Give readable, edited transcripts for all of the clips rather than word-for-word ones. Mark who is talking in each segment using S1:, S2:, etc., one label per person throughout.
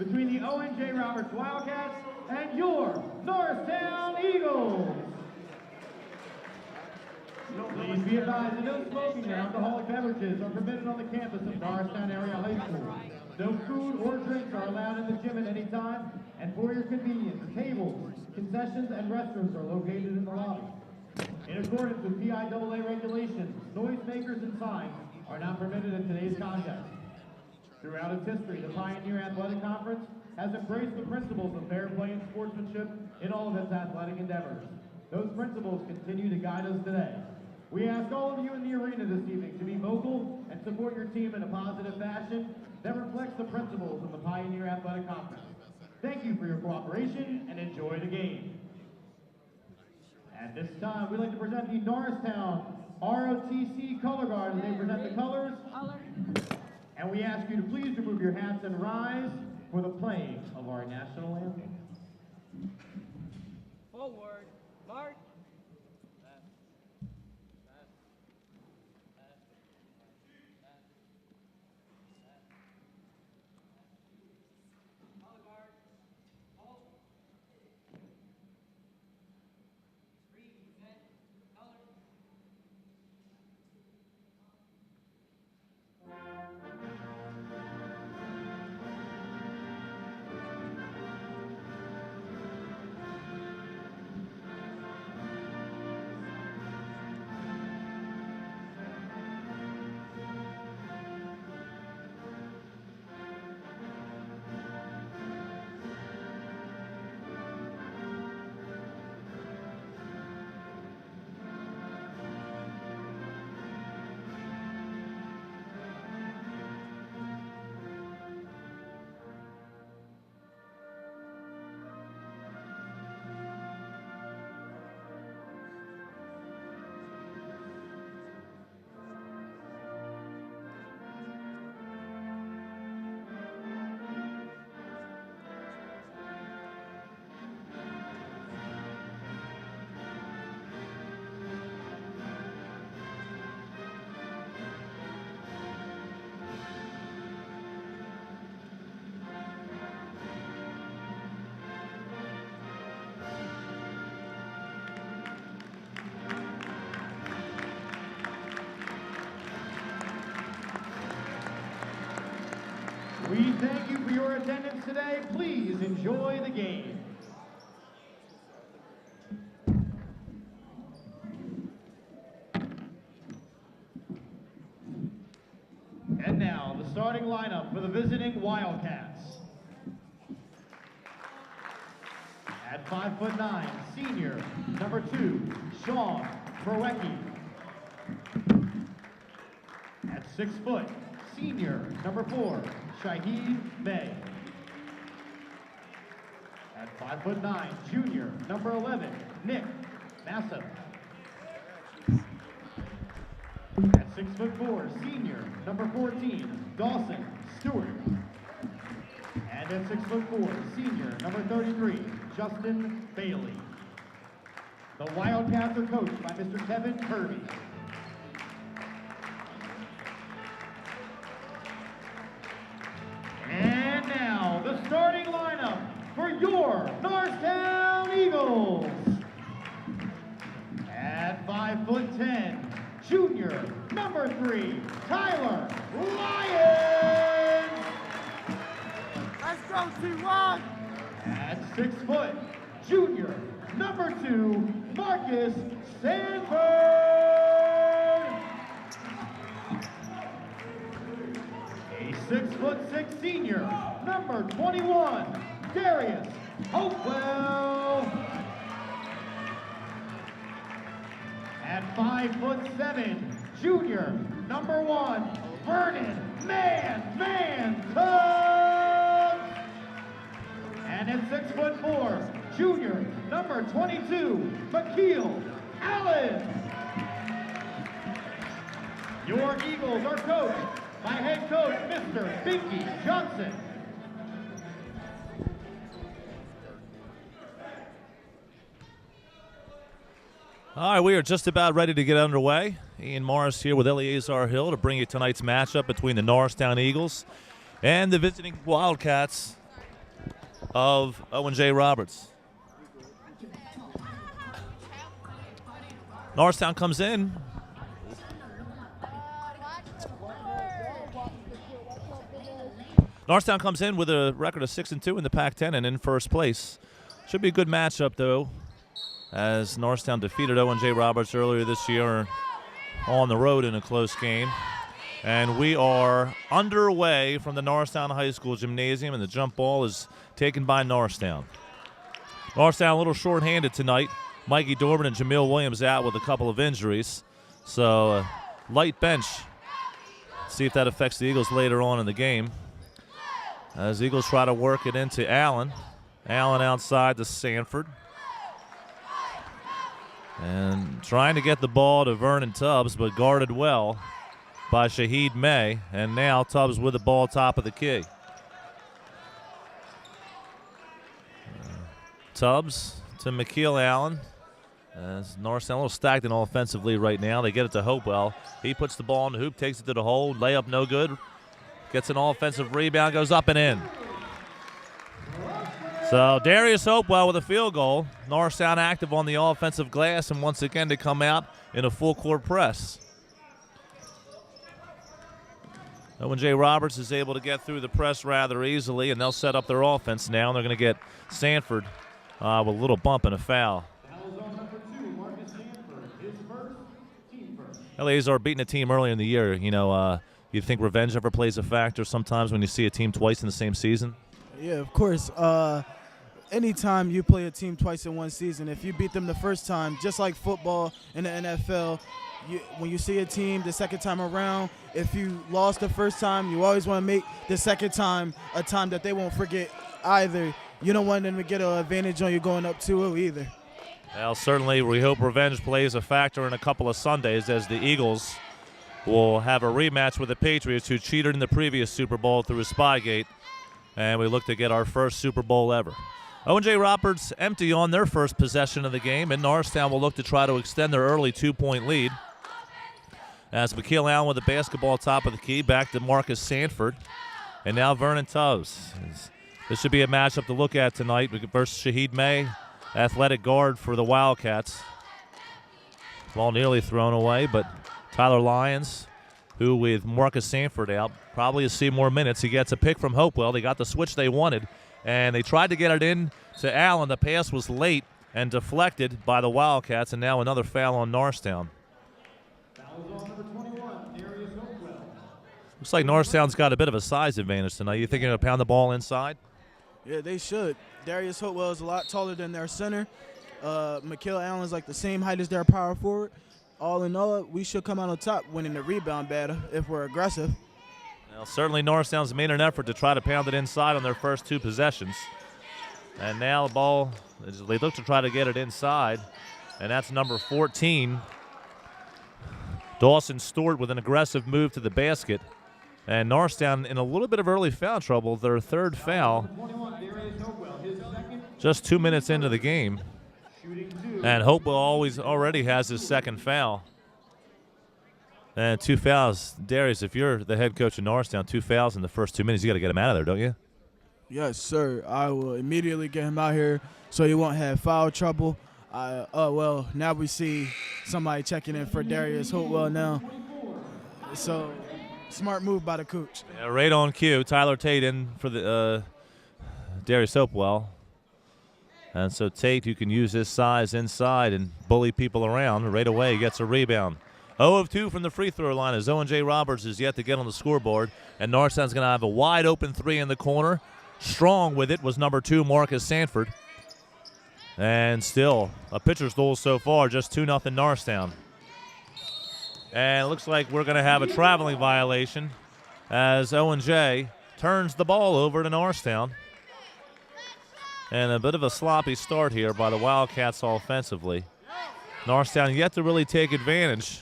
S1: between the Owen J. Roberts Wildcats and your Norristown Eagles. Please be advised that no smoking or alcoholic beverages are permitted on the campus of Norristown Area High School. No food or drinks are allowed in the gym at any time, and for your convenience, tables, concessions, and restrooms are located in the lobby. In accordance with PIAA regulations, noisemakers and signs are not permitted in today's contest. Throughout its history, the Pioneer Athletic Conference has embraced the principles of fair play and sportsmanship in all of its athletic endeavors. Those principles continue to guide us today. We ask all of you in the arena this evening to be vocal and support your team in a positive fashion that reflects the principles of the Pioneer Athletic Conference. Thank you for your cooperation and enjoy the game. At this time, we'd like to present the Norristown ROTC Color Guard as they present the colors. And we ask you to please remove your hats and rise for the playing of our national anthem.
S2: Forward, march.
S1: We thank you for your attendance today. Please enjoy the game. And now, the starting lineup for the visiting Wildcats. At 5'9", senior, number 2, Sean Prowecki. At 6 foot, senior, number 4, Shahid May. At 5'9", junior, number 11, Nick Massa. At 6'4", senior, number 14, Dawson Stewart. And at 6'4", senior, number 33, Justin Bailey. The Wildcats are coached by Mr. Kevin Kirby. And now, the starting lineup for your Norristown Eagles. At 5'10", junior, number 3, Tyler Lyons.
S2: Let's go, T1.
S1: At 6 foot, junior, number 2, Marcus Sanford. A 6'6" senior, number 21, Darius Hopewell. At 5'7", junior, number 1, Vernon Man Tubbs. And at 6'4", junior, number 22, McKeel Allen. Your Eagles are coached by head coach, Mr. Binky Johnson.
S3: All right, we are just about ready to get underway. Ian Morris here with Eleazar Hill to bring you tonight's matchup between the Norristown Eagles and the visiting Wildcats. of Owen J. Roberts. Norristown comes in. Norristown comes in with a record of 6-2 in the Pac-10 and in first place. Should be a good matchup, though, as Norristown defeated Owen J. Roberts earlier this year on the road in a close game. And we are underway from the Norristown High School Gymnasium, and the jump ball is taken by Norristown. Norristown a little short-handed tonight. Mikey Dorman and Jamil Williams out with a couple of injuries. So light bench. See if that affects the Eagles later on in the game. As Eagles try to work it into Allen. Allen outside to Sanford. And trying to get the ball to Vernon Tubbs, but guarded well by Shaheed May. And now Tubbs with the ball top of the key. Tubbs to McKeel Allen. As Norristown a little stacked in offensively right now. They get it to Hopewell. He puts the ball in the hoop, takes it to the hole. Layup no good. Gets an offensive rebound, goes up and in. So Darius Hopewell with a field goal. Norristown active on the offensive glass, and once again to come out in a full court press. Owen J. Roberts is able to get through the press rather easily, and they'll set up their offense now. And they're going to get Sanford with a little bump and a foul. LA's beating a team earlier in the year. You know, you think revenge ever plays a factor sometimes when you see a team twice in the same season?
S4: Yeah, of course. Anytime you play a team twice in one season, if you beat them the first time, just like football in the NFL, when you see a team the second time around, if you lost the first time, you always want to make the second time a time that they won't forget either. You don't want them to get an advantage on you going up 2-0 either.
S3: Well, certainly we hope revenge plays a factor in a couple of Sundays, as the Eagles will have a rematch with the Patriots, who cheated in the previous Super Bowl through a Spygate, and we look to get our first Super Bowl ever. Owen J. Roberts empty on their first possession of the game, and Norristown will look to try to extend their early 2-point lead. As McKeel Allen with the basketball top of the key, back to Marcus Sanford, and now Vernon Tubbs. This should be a matchup to look at tonight versus Shaheed May, athletic guard for the Wildcats. Ball nearly thrown away, but Tyler Lyons, who with Marcus Sanford out, probably will see more minutes. He gets a pick from Hopewell. They got the switch they wanted, and they tried to get it in to Allen. The pass was late and deflected by the Wildcats, and now another foul on Norristown. Looks like Norristown's got a bit of a size advantage tonight. You think they're going to pound the ball inside?
S4: Yeah, they should. Darius Hopewell is a lot taller than their center. McKeel Allen's like the same height as their power forward. All in all, we should come out on top winning the rebound battle if we're aggressive.
S3: Well, certainly Norristown's made an effort to try to pound it inside on their first two possessions. And now the ball, they look to try to get it inside, and that's number 14. Dawson Stewart with an aggressive move to the basket. And Norristown in a little bit of early foul trouble, their third foul, just 2 minutes into the game. And Hopewell already has his second foul. And 2 fouls. Darius, if you're the head coach of Norristown, 2 fouls in the first 2 minutes, you got to get him out of there, don't you?
S4: Yes, sir. I will immediately get him out here so he won't have foul trouble. Well, now we see somebody checking in for Darius Hopewell now. So, smart move by the coach.
S3: Yeah, right on cue. Tyler Tate in for the Darius Hopewell. And so Tate, who can use his size inside and bully people around, right away gets a rebound. 0 of 2 from the free throw line as Owen J. Roberts is yet to get on the scoreboard. And Norristown's going to have a wide open 3 in the corner. Strong with it was number 2, Marcus Sanford. And still a pitcher's duel so far, just 2-0 Norristown. And it looks like we're going to have a traveling violation as Owen J. turns the ball over to Norristown. And a bit of a sloppy start here by the Wildcats offensively. Norristown yet to really take advantage,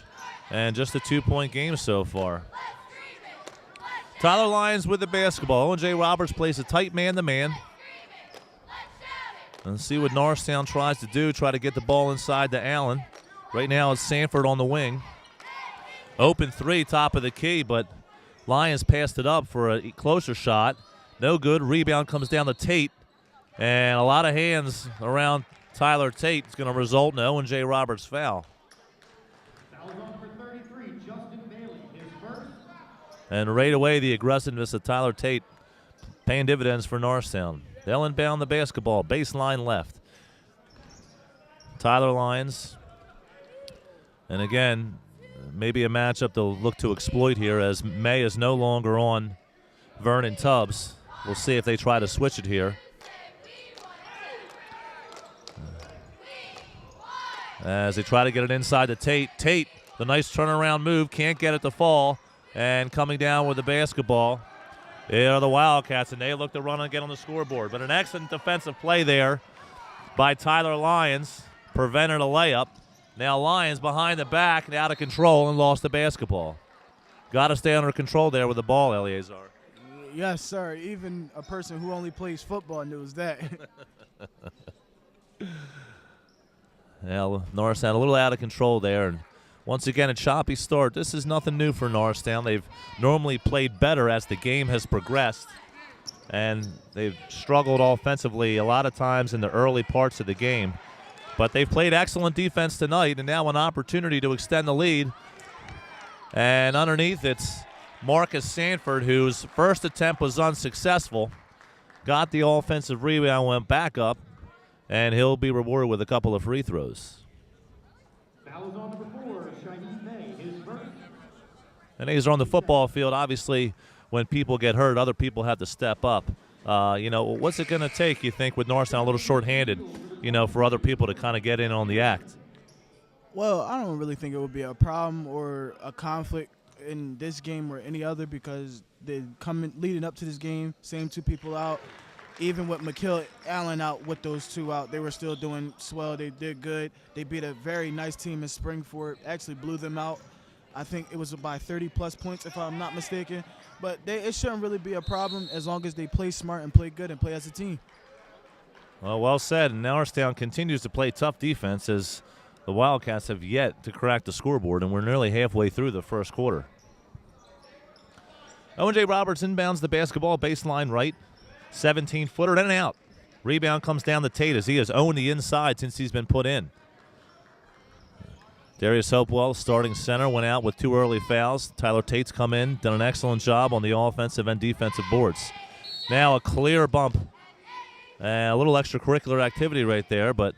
S3: and just a 2-point game so far. Tyler Lyons with the basketball. Owen J. Roberts plays a tight man-to-man. Let's see what Norristown tries to do, try to get the ball inside to Allen. Right now it's Sanford on the wing. Open 3, top of the key, but Lyons passed it up for a closer shot. No good. Rebound comes down to Tate. And a lot of hands around Tyler Tate is going to result in an Owen J. Roberts foul.
S1: Foul's on for 33, Justin Bailey, his first.
S3: And right away, the aggressiveness of Tyler Tate paying dividends for Norristown. They'll inbound the basketball, baseline left. Tyler Lyons. And again, maybe a matchup they'll look to exploit here as May is no longer on Vernon Tubbs. We'll see if they try to switch it here. As they try to get it inside to Tate. Tate, the nice turnaround move, can't get it to fall. And coming down with the basketball are the Wildcats, and they look to run and get on the scoreboard. But an excellent defensive play there by Tyler Lyons prevented a layup. Now Lyons behind the back and out of control and lost the basketball. Got to stay under control there with the ball, Eleazar.
S4: Yes, sir. Even a person who only plays football knows that.
S3: Now, Norristown a little out of control there. And once again, a choppy start. This is nothing new for Norristown. They've normally played better as the game has progressed. And they've struggled offensively a lot of times in the early parts of the game. But they've played excellent defense tonight, and now an opportunity to extend the lead. And underneath, it's Marcus Sanford, whose first attempt was unsuccessful. Got the offensive rebound, went back up, and he'll be rewarded with a couple of free throws.
S1: Foul's on number 4, Shaheed May, his first.
S3: And he's on the football field. Obviously, when people get hurt, other people have to step up. What's it going to take, you think, with Norristown a little shorthanded, for other people to kind of get in on the act?
S4: Well, I don't really think it would be a problem or a conflict in this game or any other because they leading up to this game, same two people out. Even with McKill Allen out with those two out, they were still doing swell. They did good. They beat a very nice team in Springford, actually blew them out. I think it was by 30-plus points, if I'm not mistaken. But it shouldn't really be a problem as long as they play smart and play good and play as a team.
S3: Well said. And Norristown continues to play tough defense as the Wildcats have yet to crack the scoreboard, and we're nearly halfway through the first quarter. Owen J. Roberts inbounds the basketball, baseline right. 17-footer, in and out. Rebound comes down to Tate as he has owned the inside since he's been put in. Darius Hopewell, starting center, went out with 2 early fouls. Tyler Tate's come in, done an excellent job on the offensive and defensive boards. Now a clear bump. A little extracurricular activity right there, but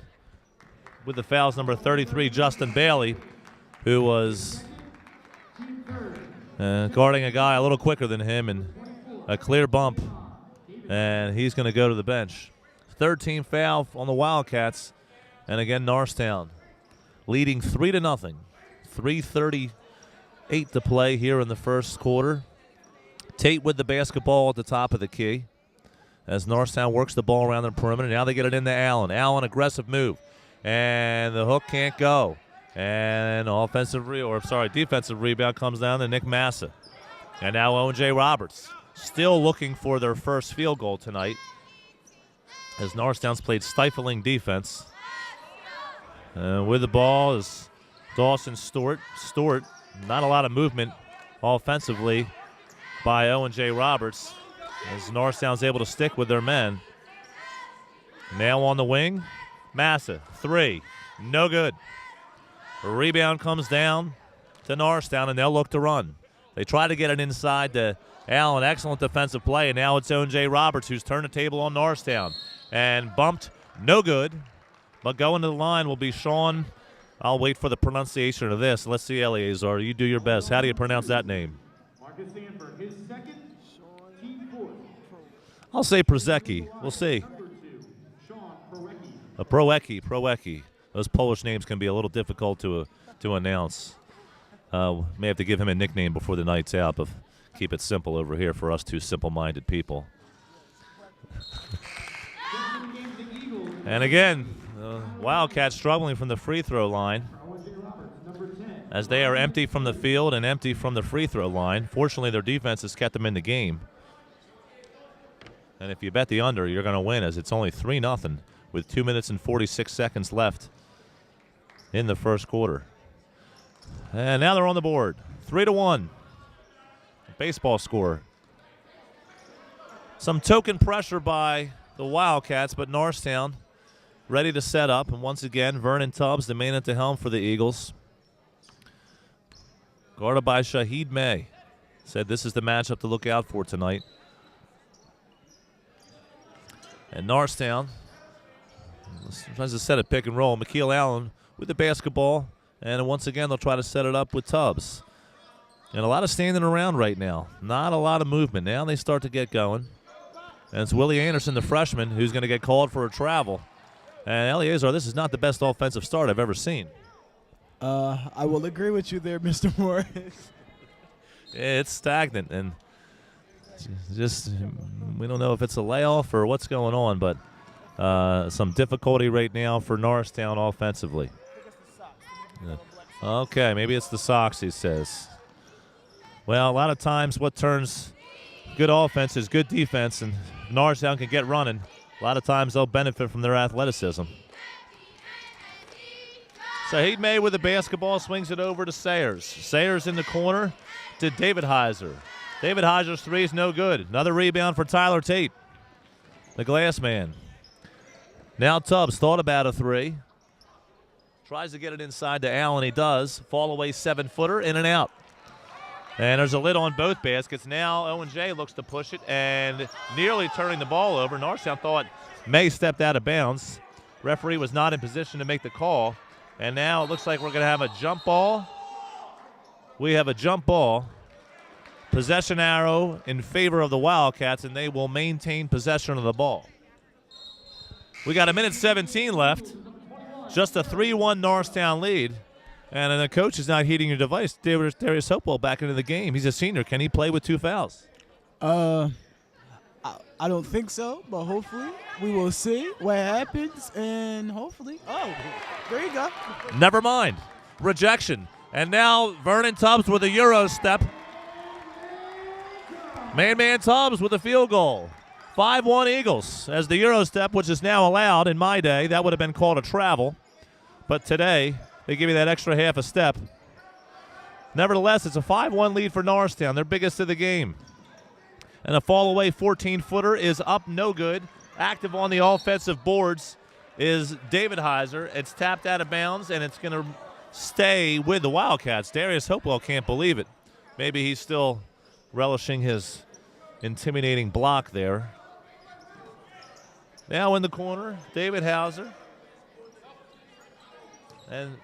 S3: with the fouls, number 33, Justin Bailey, who was guarding a guy a little quicker than him, and a clear bump, and he's going to go to the bench. 13 foul on the Wildcats, and again, Norristown leading 3-0. 3:38 to play here in the first quarter. Tate with the basketball at the top of the key as Norristown works the ball around the perimeter. Now they get it into Allen. Allen, aggressive move. And the hook can't go. And defensive rebound comes down to Nick Massa. And now Owen J. Roberts still looking for their first field goal tonight as Norristown's played stifling defense. With the ball is Dawson Stewart. Stewart, not a lot of movement offensively by Owen J. Roberts as Norristown's able to stick with their men. Now on the wing, Massa, 3, no good. A rebound comes down to Norristown, and they'll look to run. They try to get it inside to Allen, excellent defensive play, and now it's Owen J. Roberts who's turned the table on Norristown. And bumped, no good. But going to the line will be Sean. I'll wait for the pronunciation of this. Let's see, Eleazar. You do your best. How do you pronounce that name?
S1: Marcus Sanford, his second, team fourth.
S3: I'll say Przecki. We'll see.
S1: Number 2, Sean Proecki.
S3: Proecki. Those Polish names can be a little difficult to announce. May have to give him a nickname before the night's out, but keep it simple over here for us two simple-minded people. And again, Wildcats struggling from the free throw line as they are empty from the field and empty from the free throw line. Fortunately, their defense has kept them in the game. And if you bet the under, you're going to win as it's only 3-0 with 2 minutes and 46 seconds left in the first quarter. And now they're on the board. 3-1. Baseball score. Some token pressure by the Wildcats, but Norristown ready to set up. And once again, Vernon Tubbs, the man at the helm for the Eagles. Guarded by Shaheed May. Said this is the matchup to look out for tonight. And Norristown tries to set a pick and roll. McKeel Allen with the basketball. And once again, they'll try to set it up with Tubbs. And a lot of standing around right now. Not a lot of movement. Now they start to get going. And it's Willie Anderson, the freshman, who's going to get called for a travel. And Eleazar, this is not the best offensive start I've ever seen.
S4: I will agree with you there, Mr. Morris.
S3: It's stagnant, and just we don't know if it's a layoff or what's going on, but some difficulty right now for Norristown offensively. Yeah. Okay, maybe it's the socks, he says. Well, a lot of times what turns good offense is good defense, and if Norristown can get running, a lot of times they'll benefit from their athleticism. Saheed May with the basketball swings it over to Sayers. Sayers in the corner to David Heiser. David Heiser's three is no good. Another rebound for Tyler Tate, the glass man. Now Tubbs thought about a three. Tries to get it inside to Allen. He does. Fall away 7-footer, in and out. And there's a lid on both baskets. Now Owen J looks to push it and nearly turning the ball over. Norristown thought May stepped out of bounds. Referee was not in position to make the call. And now it looks like we're going to have a jump ball. We have a jump ball. Possession arrow in favor of the Wildcats, and they will maintain possession of the ball. We got 1:17 left. Just a 3-1 Norristown lead. And then the coach is not heeding your device. Darius Hopewell back into the game. He's a senior. Can he play with 2 fouls?
S4: I don't think so, but hopefully we will see what happens, and hopefully, there you go.
S3: Never mind. Rejection. And now Vernon Tubbs with a Euro step. Man Tubbs with a field goal. 5-1 Eagles as the Euro step, which is now allowed. In my day, that would have been called a travel. But today, they give you that extra half a step. Nevertheless, it's a 5-1 lead for Norristown, their biggest of the game. And a fall-away 14-footer is up, no good. Active on the offensive boards is David Heiser. It's tapped out of bounds, and it's going to stay with the Wildcats. Darius Hopewell can't believe it. Maybe he's still relishing his intimidating block there. Now in the corner, David Hauser. And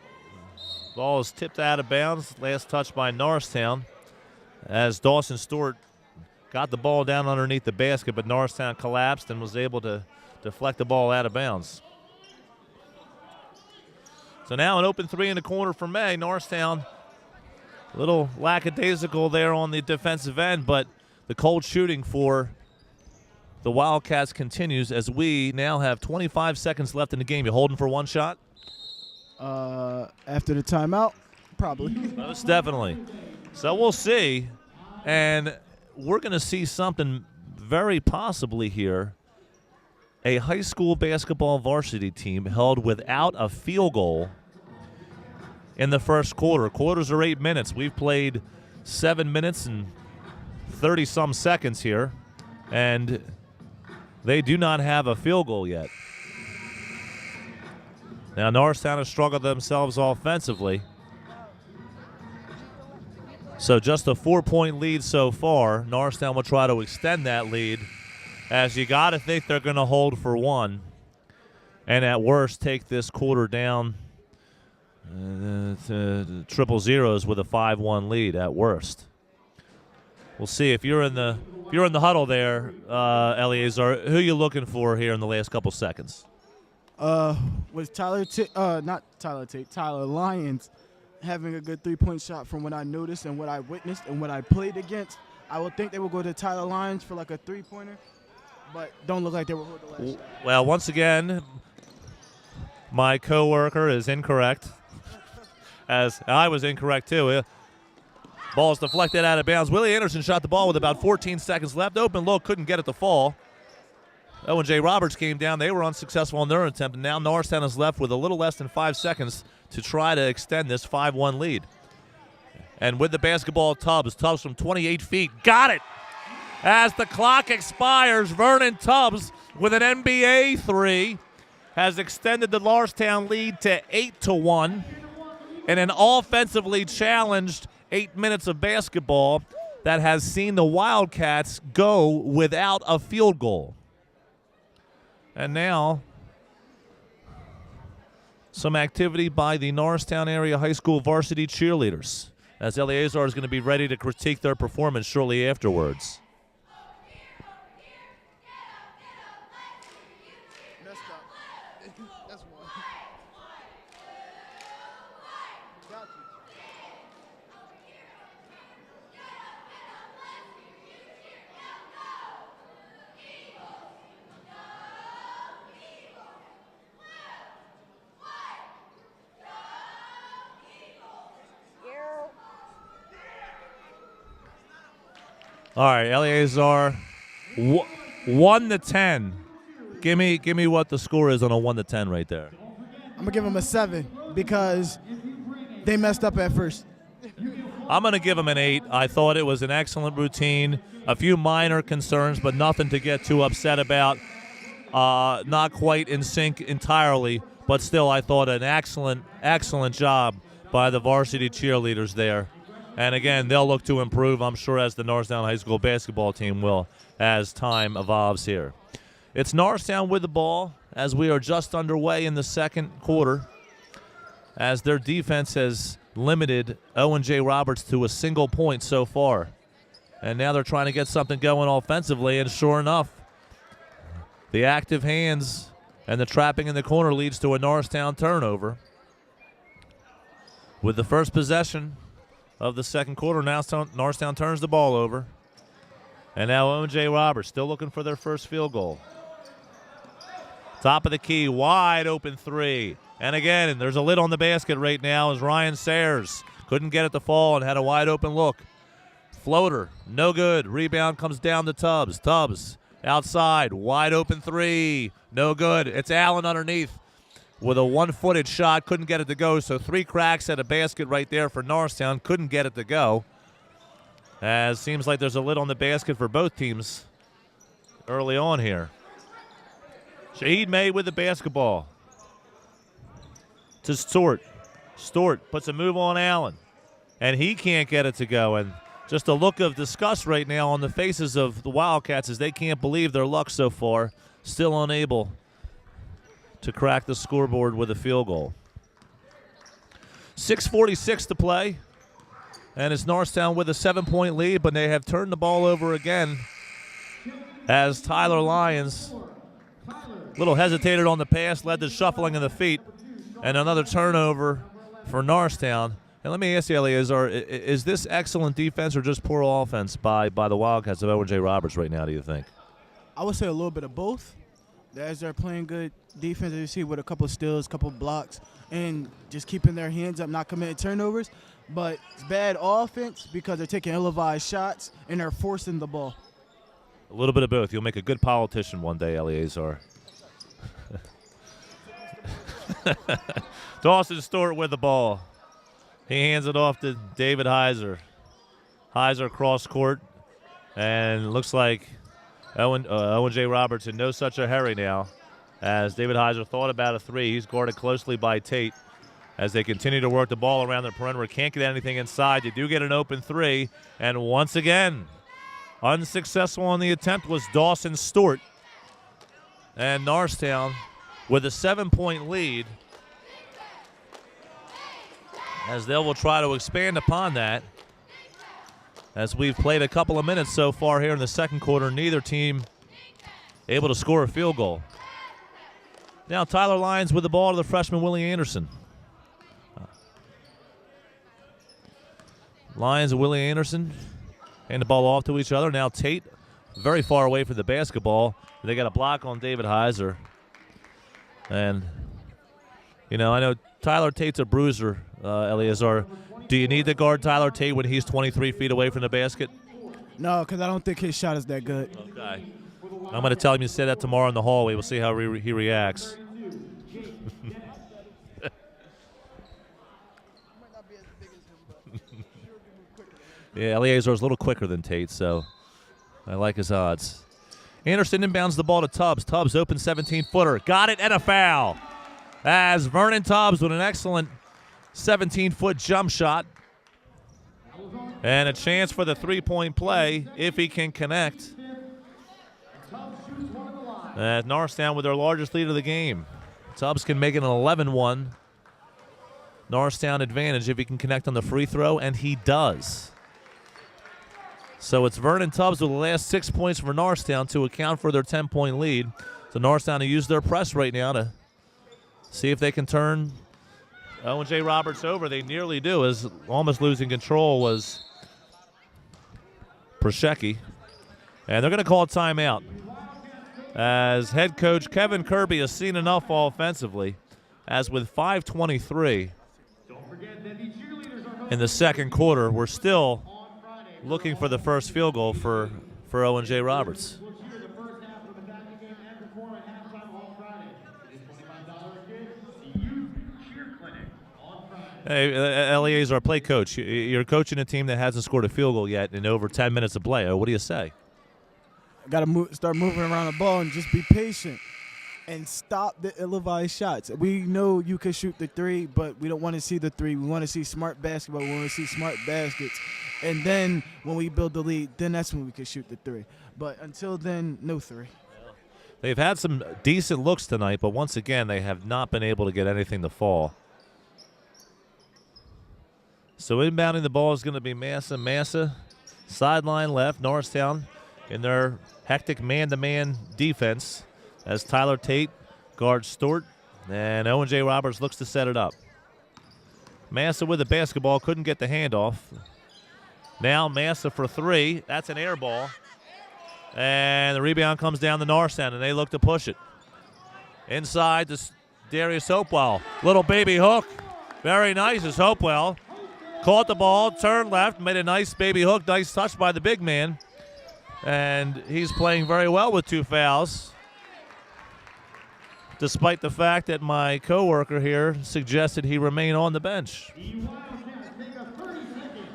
S3: ball is tipped out of bounds. Last touch by Norristown as Dawson Stewart got the ball down underneath the basket, but Norristown collapsed and was able to deflect the ball out of bounds. So now an open three in the corner for May. Norristown a little lackadaisical there on the defensive end, but the cold shooting for the Wildcats continues as we now have 25 seconds left in the game. You holding for one shot?
S4: After the timeout, probably.
S3: Most definitely. So we'll see, and we're going to see something very possibly here. A high school basketball varsity team held without a field goal in the first quarter. Quarters are 8 minutes. We've played 7 minutes and 30-some seconds here, and they do not have a field goal yet. Now, Norristown has struggled themselves offensively. So just a 4-point lead so far. Norristown will try to extend that lead, as you got to think they're going to hold for one, and at worst take this quarter down to triple zeros with a 5-1 lead at worst. We'll see. If you're in the huddle there, Eleazar, who are you looking for here in the last couple seconds?
S4: Was Tyler Lyons having a good three-point shot from what I noticed and what I witnessed and what I played against? I would think they would go to Tyler Lyons for like a three-pointer, but don't look like they were hold the last shot.
S3: Well, once again, my coworker is incorrect, as I was incorrect too. Ball is deflected out of bounds. Willie Anderson shot the ball with about 14 seconds left. Open low, couldn't get it to fall. Owen J. Roberts came down. They were unsuccessful in their attempt, and now Norristown is left with a little less than 5 seconds to try to extend this 5-1 lead. And with the basketball, Tubbs from 28 feet. Got it! As the clock expires, Vernon Tubbs with an NBA three has extended the Norristown lead to 8-1 in an offensively challenged 8 minutes of basketball that has seen the Wildcats go without a field goal. And now, some activity by the Norristown Area High School varsity cheerleaders, as Eleazar is going to be ready to critique their performance shortly afterwards.
S4: That's one. Got you.
S3: All right, Eleazar, 1-10. Give me what the score is on a 1-10 right there.
S4: I'm gonna give them a 7 because they messed up at first.
S3: I'm going to give them an 8. I thought it was an excellent routine. A few minor concerns, but nothing to get too upset about. Not quite in sync entirely, but still I thought an excellent job by the varsity cheerleaders there. And again, they'll look to improve, I'm sure, as the Norristown High School basketball team will as time evolves here. It's Norristown with the ball as we are just underway in the second quarter, as their defense has limited Owen J. Roberts to a single point so far. And now they're trying to get something going offensively, and sure enough, the active hands and the trapping in the corner leads to a Norristown turnover. With the first possession of the second quarter, now Norristown turns the ball over. And now Owen J. Roberts still looking for their first field goal. Top of the key, wide open three. And again, there's a lid on the basket right now as Ryan Sayers couldn't get it to fall and had a wide open look. Floater, no good. Rebound comes down to Tubbs. Tubbs outside, wide open three, no good. It's Allen underneath with a one-footed shot, couldn't get it to go. So 3 cracks at a basket right there for Norristown, couldn't get it to go. As seems like there's a lid on the basket for both teams early on here. Shaheed May with the basketball. To Stewart. Stewart puts a move on Allen, and he can't get it to go. And just a look of disgust right now on the faces of the Wildcats as they can't believe their luck so far, still unable to crack the scoreboard with a field goal. 6:46 to play, and it's Norristown with a 7-point lead, but they have turned the ball over again as Tyler Lyons little hesitated on the pass, led to shuffling of the feet, and another turnover for Norristown. And let me ask you, Eleazar, is this excellent defense or just poor offense by the Wildcats of Owen J. Roberts right now, do you think?
S4: I would say a little bit of both. As they're playing good defense, as you see, with a couple of steals, a couple of blocks, and just keeping their hands up, not committing turnovers. But it's bad offense because they're taking ill-advised shots and they're forcing the ball.
S3: A little bit of both. You'll make a good politician one day, Eleazar. Dawson Stewart with the ball. He hands it off to David Heiser. Heiser cross court, and looks like Owen J. Roberts in no such a hurry now, as David Heiser thought about a three. He's guarded closely by Tate as they continue to work the ball around the perimeter. Can't get anything inside. They do get an open three, and once again, unsuccessful on the attempt was Dawson Stewart. And Norristown with a 7-point lead, as they will try to expand upon that. As we've played a couple of minutes so far here in the second quarter, neither team able to score a field goal. Now Tyler Lyons with the ball to the freshman Willie Anderson. Lyons and Willie Anderson hand the ball off to each other. Now Tate very far away from the basketball. They got a block on David Heiser. And, you know, I know Tyler Tate's a bruiser, Eleazar. Do you need to guard Tyler Tate when he's 23 feet away from the basket?
S4: No, because I don't think his shot is that good.
S3: Okay. I'm going to tell him you say that tomorrow in the hallway. We'll see how he reacts. Yeah, Eleazar's a little quicker than Tate, so I like his odds. Anderson inbounds the ball to Tubbs. Tubbs open 17-footer. Got it, and a foul. As Vernon Tubbs with an excellent 17-foot jump shot. And a chance for the three-point play if he can connect. Norristown with their largest lead of the game. Tubbs can make it an 11-1. Norristown advantage if he can connect on the free throw, and he does. So it's Vernon Tubbs with the last 6 points for Norristown to account for their 10-point lead. So Norristown to use their press right now to see if they can turn Owen J. Roberts over. They nearly do, as almost losing control was Proshecki. And they're going to call a timeout, as head coach Kevin Kirby has seen enough offensively, as with 5:23 in the second quarter, we're still looking for the first field goal for Owen J. Roberts. Hey, Eliezer, our play coach, you're coaching a team that hasn't scored a field goal yet in over 10 minutes of play. What do you say?
S4: Got to start moving around the ball and just be patient and stop the ill-advised shots. We know you can shoot the three, but we don't want to see the three. We want to see smart basketball. We want to see smart baskets. And then when we build the lead, then that's when we can shoot the three. But until then, no three.
S3: They've had some decent looks tonight, but once again, they have not been able to get anything to fall. So inbounding the ball is going to be Massa. Massa, sideline left. Norristown in their hectic man-to-man defense as Tyler Tate guards Stewart, and Owen J. Roberts looks to set it up. Massa with the basketball, couldn't get the handoff. Now Massa for three. That's an air ball. And the rebound comes down to Norristown, and they look to push it. Inside to Darius Hopewell. Little baby hook. Very nice as Hopewell caught the ball, turned left, made a nice baby hook. Nice touch by the big man. And he's playing very well with 2 fouls, despite the fact that my coworker here suggested he remain on the bench.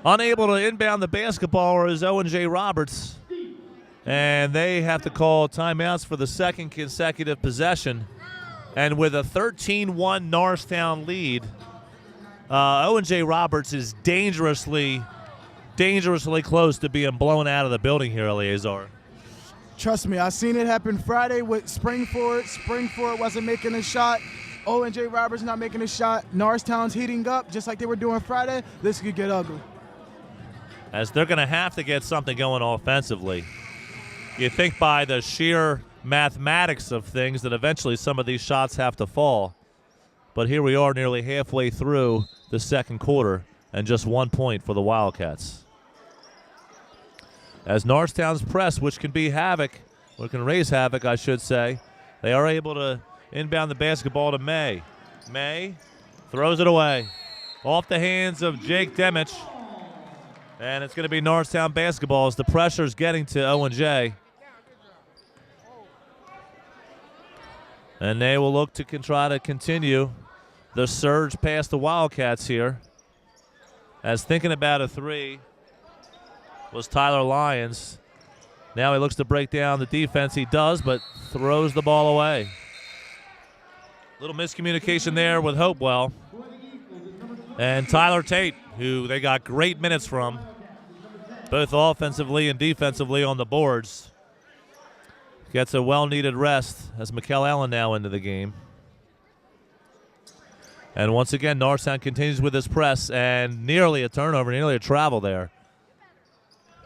S3: Unable to inbound the basketball is Owen J. Roberts, and they have to call timeouts for the second consecutive possession. And with a 13-1 Norristown lead, Owen J. Roberts is dangerously close to being blown out of the building here, Eliezer.
S4: Trust me, I seen it happen Friday with Springford. Springford wasn't making a shot. Owen J. Roberts not making a shot. Norristown's heating up just like they were doing Friday. This could get ugly.
S3: As they're going to have to get something going offensively. You think by the sheer mathematics of things that eventually some of these shots have to fall. But here we are nearly halfway through the second quarter and just 1 point for the Wildcats. As Norristown's press, which can be havoc, or can raise havoc, I should say, they are able to inbound the basketball to May. May throws it away. Off the hands of Jake Demich. And it's going to be Norristown basketball as the pressure's getting to Owen J. And they will look to try to continue the surge past the Wildcats here. As thinking about a three was Tyler Lyons. Now he looks to break down the defense. He does, but throws the ball away. Little miscommunication there with Hopewell. And Tyler Tate, who they got great minutes from, both offensively and defensively on the boards, gets a well-needed rest as Mikkel Allen now into the game. And once again, Norristown continues with his press, and nearly a turnover, nearly a travel there,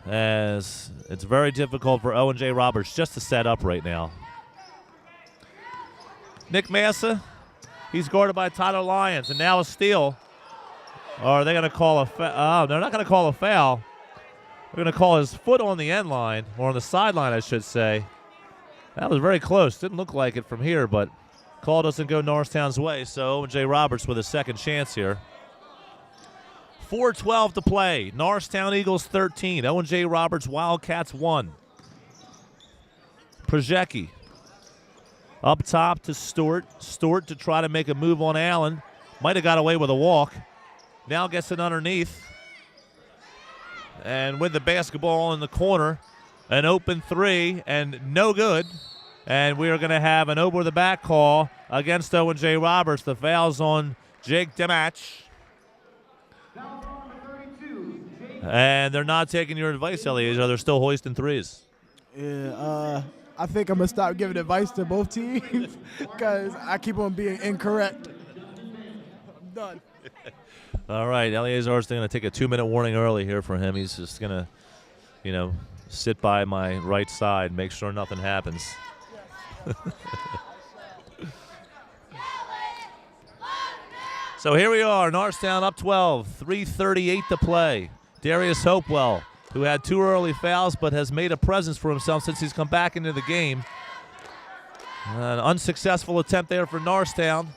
S3: as it's very difficult for Owen J. Roberts just to set up right now. Nick Massa, he's guarded by Tyler Lyons, and now a steal. Or are they going to call a foul? Oh, they're not going to call a foul. They're going to call his foot on the end line, or on the sideline, I should say. That was very close. Didn't look like it from here, but call doesn't go Norristown's way, so Owen J. Roberts with a second chance here. 4:12 to play. Norristown Eagles 13. Owen J. Roberts Wildcats 1. Proshecki up top to Stewart. Stewart to try to make a move on Allen. Might have got away with a walk. Now gets it underneath. And with the basketball in the corner, an open three and no good. And we are going to have an over-the-back call against Owen J. Roberts. The foul's on Jake Demach. And they're not taking your advice, Eliezer. They're still hoisting threes.
S4: Yeah, I think I'm going to stop giving advice to both teams because I keep on being incorrect. I'm done.
S3: All right, Eliezer is going to take a 2-minute warning early here for him. He's just going to, sit by my right side, make sure nothing happens. So here we are, Norristown up 12, 3:38 to play. Darius Hopewell, who had 2 early fouls but has made a presence for himself since he's come back into the game. An unsuccessful attempt there for Norristown,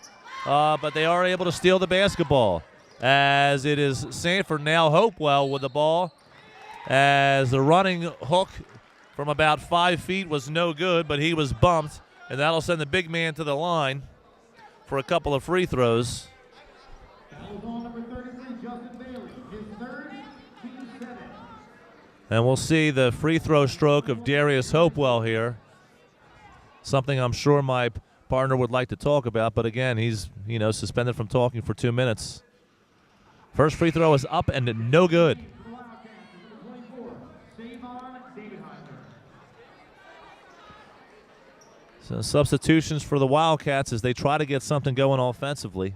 S3: but they are able to steal the basketball. As it is Sanford now, Hopewell with the ball, as the running hook from about 5 feet was no good, but he was bumped, and that'll send the big man to the line for a couple of free throws. And we'll see the free throw stroke of Darius Hopewell here, something I'm sure my partner would like to talk about, but again, he's suspended from talking for 2 minutes. First free throw is up and no good. So substitutions for the Wildcats as they try to get something going offensively.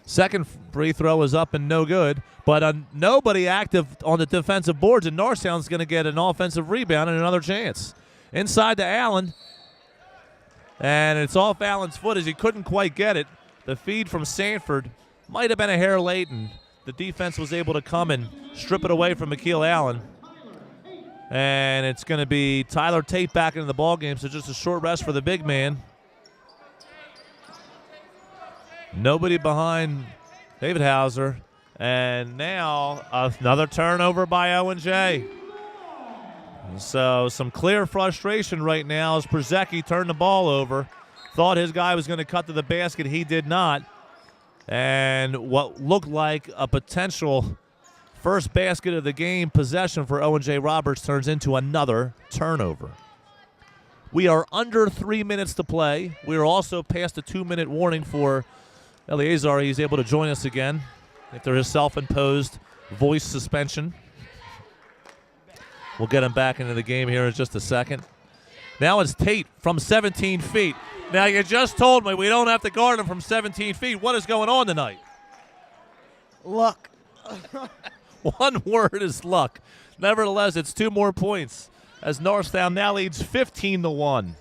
S3: Second free throw is up and no good, but nobody active on the defensive boards, and Norristown's going to get an offensive rebound and another chance. Inside to Allen, and it's off Allen's foot as he couldn't quite get it. The feed from Sanford might have been a hair late, and the defense was able to come and strip it away from McKeel Allen. And it's going to be Tyler Tate back into the ballgame, so just a short rest for the big man. Nobody behind David Hauser. And now another turnover by Owen J. So some clear frustration right now as Przecki turned the ball over. Thought his guy was going to cut to the basket. He did not. And what looked like a potential first basket of the game possession for Owen J. Roberts turns into another turnover. We are under 3 minutes to play. We are also past a 2-minute warning for Eliezer. He's able to join us again after his self-imposed voice suspension. We'll get him back into the game here in just a second. Now it's Tate from 17 feet. Now you just told me we don't have to guard him from 17 feet. What is going on tonight?
S4: Luck.
S3: One word is luck. Nevertheless, it's 2 more points as Norristown now leads 15-1.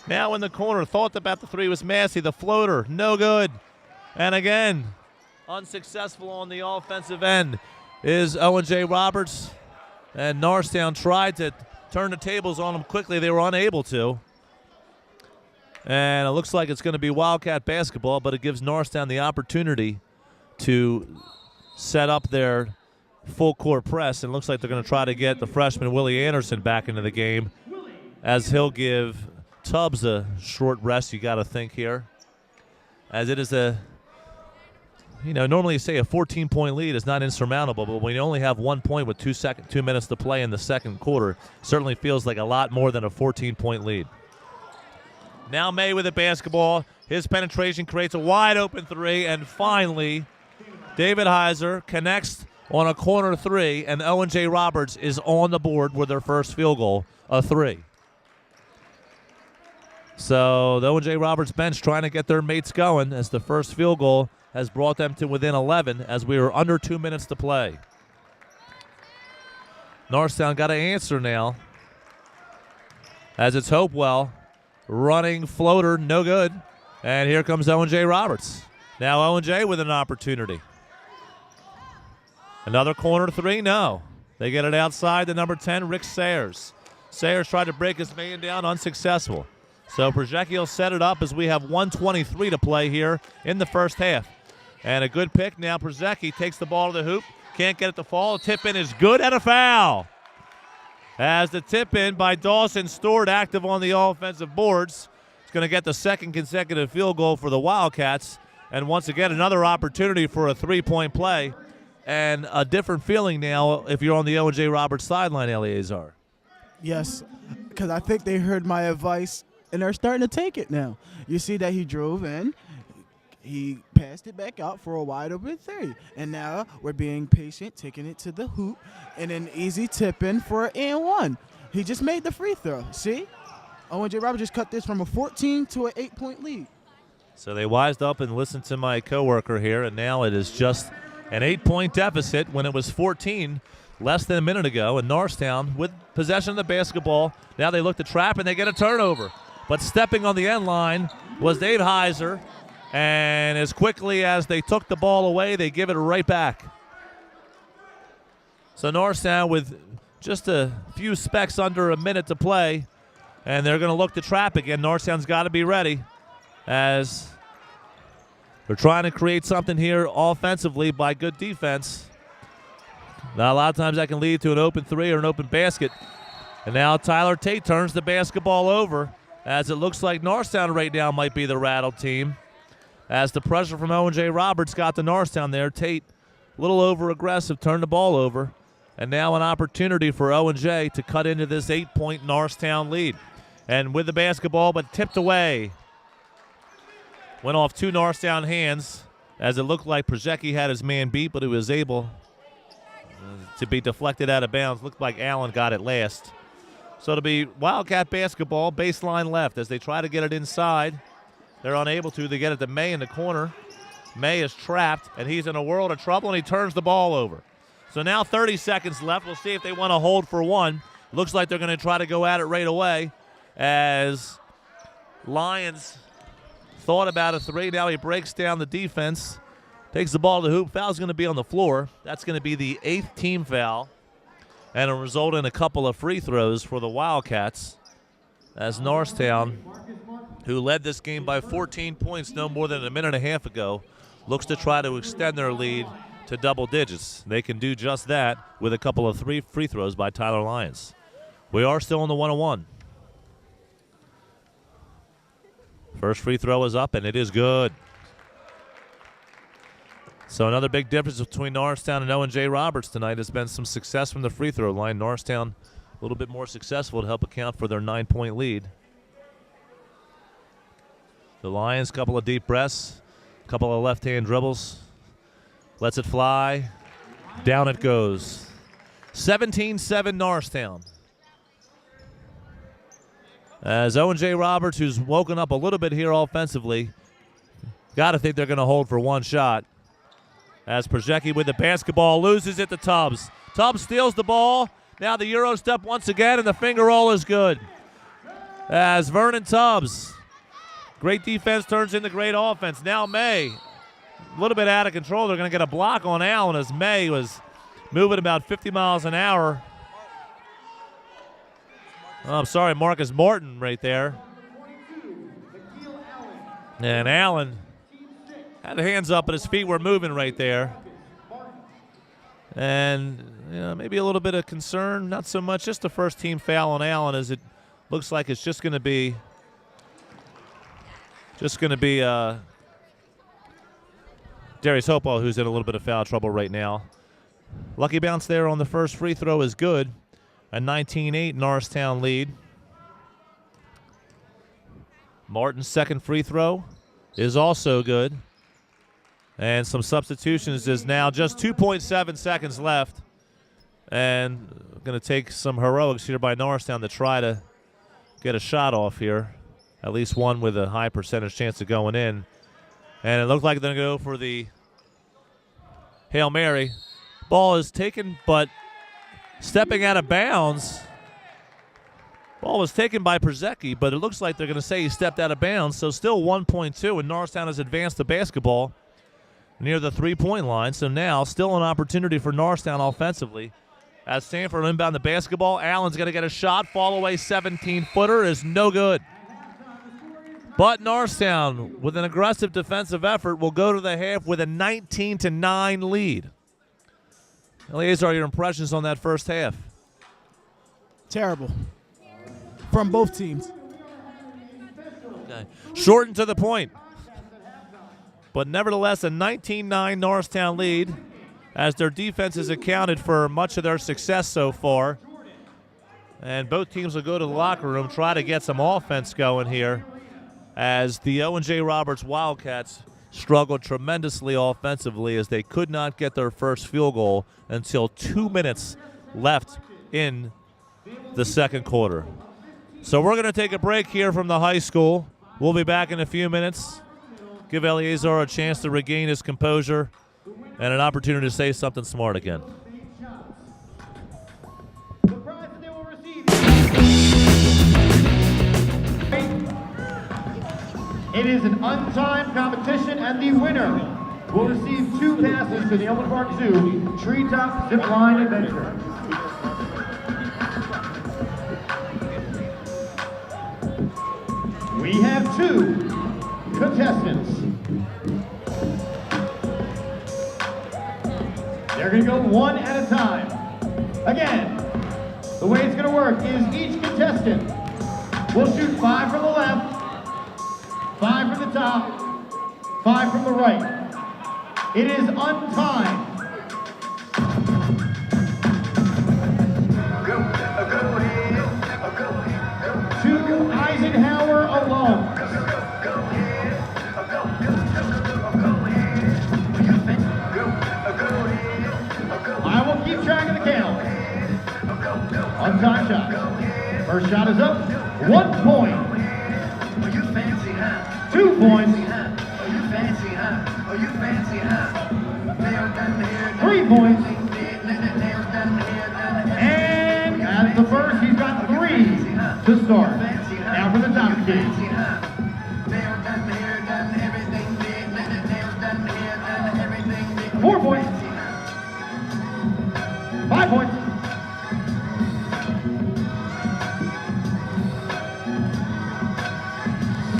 S3: Now in the corner, thought about the three was Massey. The floater, no good. And again, unsuccessful on the offensive end is Owen J. Roberts. And Norristown tried to turn the tables on them quickly. They were unable to. And it looks like it's going to be Wildcat basketball, but it gives Norristown the opportunity to set up their full court press. And it looks like they're going to try to get the freshman Willie Anderson back into the game, as he'll give Tubbs a short rest, you got to think here. As it is normally you say a 14-point lead is not insurmountable, but when you only have 1 point with 2 minutes to play in the second quarter, certainly feels like a lot more than a 14-point lead. Now May with the basketball. His penetration creates a wide-open three, and finally David Heiser connects on a corner three, and Owen J. Roberts is on the board with their first field goal, a three. So the Owen J. Roberts bench trying to get their mates going as the first field goal has brought them to within 11 as we are under 2 minutes to play. Norristown got to answer now as it's Hopewell. Running floater, no good. And here comes Owen J. Roberts. Now Owen J. with an opportunity. Another corner three, no. They get it outside to number 10, Rick Sayers. Sayers tried to break his man down, unsuccessful. So Przecki will set it up as we have 1:23 to play here in the first half. And a good pick. Now Przecki takes the ball to the hoop. Can't get it to fall. The tip in is good and a foul. As the tip in by Dawson Stewart active on the offensive boards. It's going to get the second consecutive field goal for the Wildcats. And once again, another opportunity for a three-point play. and a different feeling now if you're on the Owen J. Roberts sideline, Eleazar.
S4: Yes, because I think they heard my advice, and they're starting to take it now. You see that he drove in. He passed it back out for a wide open 3. And now we're being patient, taking it to the hoop, and an easy tip in for an and 1. He just made the free throw. See? Owen J. Roberts just cut this from a 14 to an 8-point lead.
S3: So they wised up and listened to my coworker here, and now it is just an 8-point deficit when it was 14 less than a minute ago. And Norristown with possession of the basketball. Now they look to trap and they get a turnover. But stepping on the end line was Dave Heiser. And as quickly as they took the ball away, they give it right back. So Norristown with just a few specks under a minute to play, and they're going to look to trap again. Norristown's got to be ready as they're trying to create something here offensively by good defense. Now a lot of times that can lead to an open 3 or an open basket. And now Tyler Tate turns the basketball over as it looks like Norristown right now might be the rattled team. As the pressure from Owen J. Roberts got to Norristown there, Tate, a little over-aggressive, turned the ball over. And now an opportunity for Owen J. to cut into this 8-point Norristown lead. And with the basketball, but tipped away. Went off 2 Norristown hands as it looked like Przecki had his man beat, but he was able to be deflected out of bounds. Looked like Allen got it last. So it'll be Wildcat basketball, baseline left as they try to get it inside. They're unable to. They get it to May in the corner. May is trapped, and he's in a world of trouble, and he turns the ball over. So now 30 seconds left. We'll see if they want to hold for 1. Looks like they're going to try to go at it right away as Lions thought about a 3. Now he breaks down the defense, takes the ball to the hoop. Foul's going to be on the floor. That's going to be the 8th team foul, and it'll result in a couple of free throws for the Wildcats as Norristown, who led this game by 14 points no more than a minute and a half ago, looks to try to extend their lead to double digits. They can do just that with a couple of 3 free throws by Tyler Lyons. We are still in the 1-on-1. First free throw is up, and it is good. So another big difference between Norristown and Owen J. Roberts tonight has been some success from the free throw line. Norristown a little bit more successful to help account for their 9-point lead. The Lions, couple of deep breaths, couple of left-hand dribbles. Lets it fly. Down it goes. 17-7 Norristown. As Owen J. Roberts, who's woken up a little bit here offensively, got to think they're going to hold for 1 shot. As Przecki with the basketball loses it to Tubbs. Tubbs steals the ball. Now the Euro step once again, and the finger roll is good. As Vernon Tubbs, great defense turns into great offense. Now May, a little bit out of control. They're going to get a block on Allen as May was moving about 50 miles an hour. Oh, I'm sorry, Marcus Morton right there. And Allen had hands up, but his feet were moving right there. And maybe a little bit of concern, not so much, just the first team foul on Allen as it looks like it's just going to be Darius Hopewell, who's in a little bit of foul trouble right now. Lucky bounce there on the first free throw is good. A 19-8 Norristown lead. Martin's second free throw is also good. And some substitutions is now just 2.7 seconds left. And going to take some heroics here by Norristown to try to get a shot off here. At least one with a high percentage chance of going in. And it looked like they're going to go for the Hail Mary. Ball is taken, but stepping out of bounds. Ball was taken by Przecki, but it looks like they're going to say he stepped out of bounds. So still 1.2, and Norristown has advanced the basketball near the 3-point line. So now still an opportunity for Norristown offensively. As Sanford inbound the basketball, Allen's going to get a shot. Fall away 17-footer is no good. But Norristown, with an aggressive defensive effort, will go to the half with a 19-9 lead. Eleazar, your impressions on that first half?
S4: Terrible. From both teams.
S3: Okay. Short and to the point. But nevertheless, a 19-9 Norristown lead. as their defense has accounted for much of their success so far. And both teams will go to the locker room, try to get some offense going here, as the Owen J. Roberts Wildcats struggled tremendously offensively as they could not get their first field goal until 2 minutes left in the second quarter. So we're going to take a break here from the high school. We'll be back in a few minutes. Give Eleazar a chance to regain his composure and an opportunity to say something smart again.
S1: It is an untimed competition, and the winner will receive 2 passes to the Elmwood Park Zoo Treetop Zip Line Adventure. We have 2 contestants. They're going to go one at a time. Again, the way it's going to work is each contestant will shoot 5 from the left, 5 from the top, 5 from the right. It is untimed. To Eisenhower alone. I will keep track of the count. Untimed shot. First shot is up. 1 point. 2 points. 3 points. And as the first, he's got 3 to start. Now for the top game. 4 points. 5 points.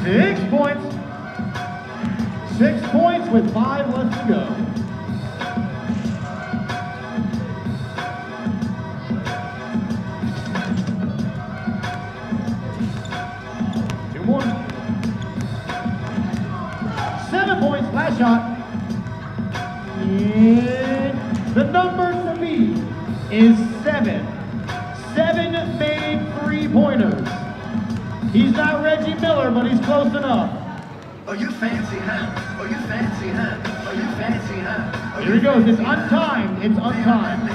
S1: 6 points. 6 points with 5 left to go. Two more. 7 points, last shot. And the number to beat is 7. 7 made 3-pointers. He's not Reggie Miller, but he's close enough.
S2: Oh, you fancy, huh? Oh, you fancy, huh? Oh, you fancy, huh? Oh,
S1: here he goes. It's untimed. It's untimed.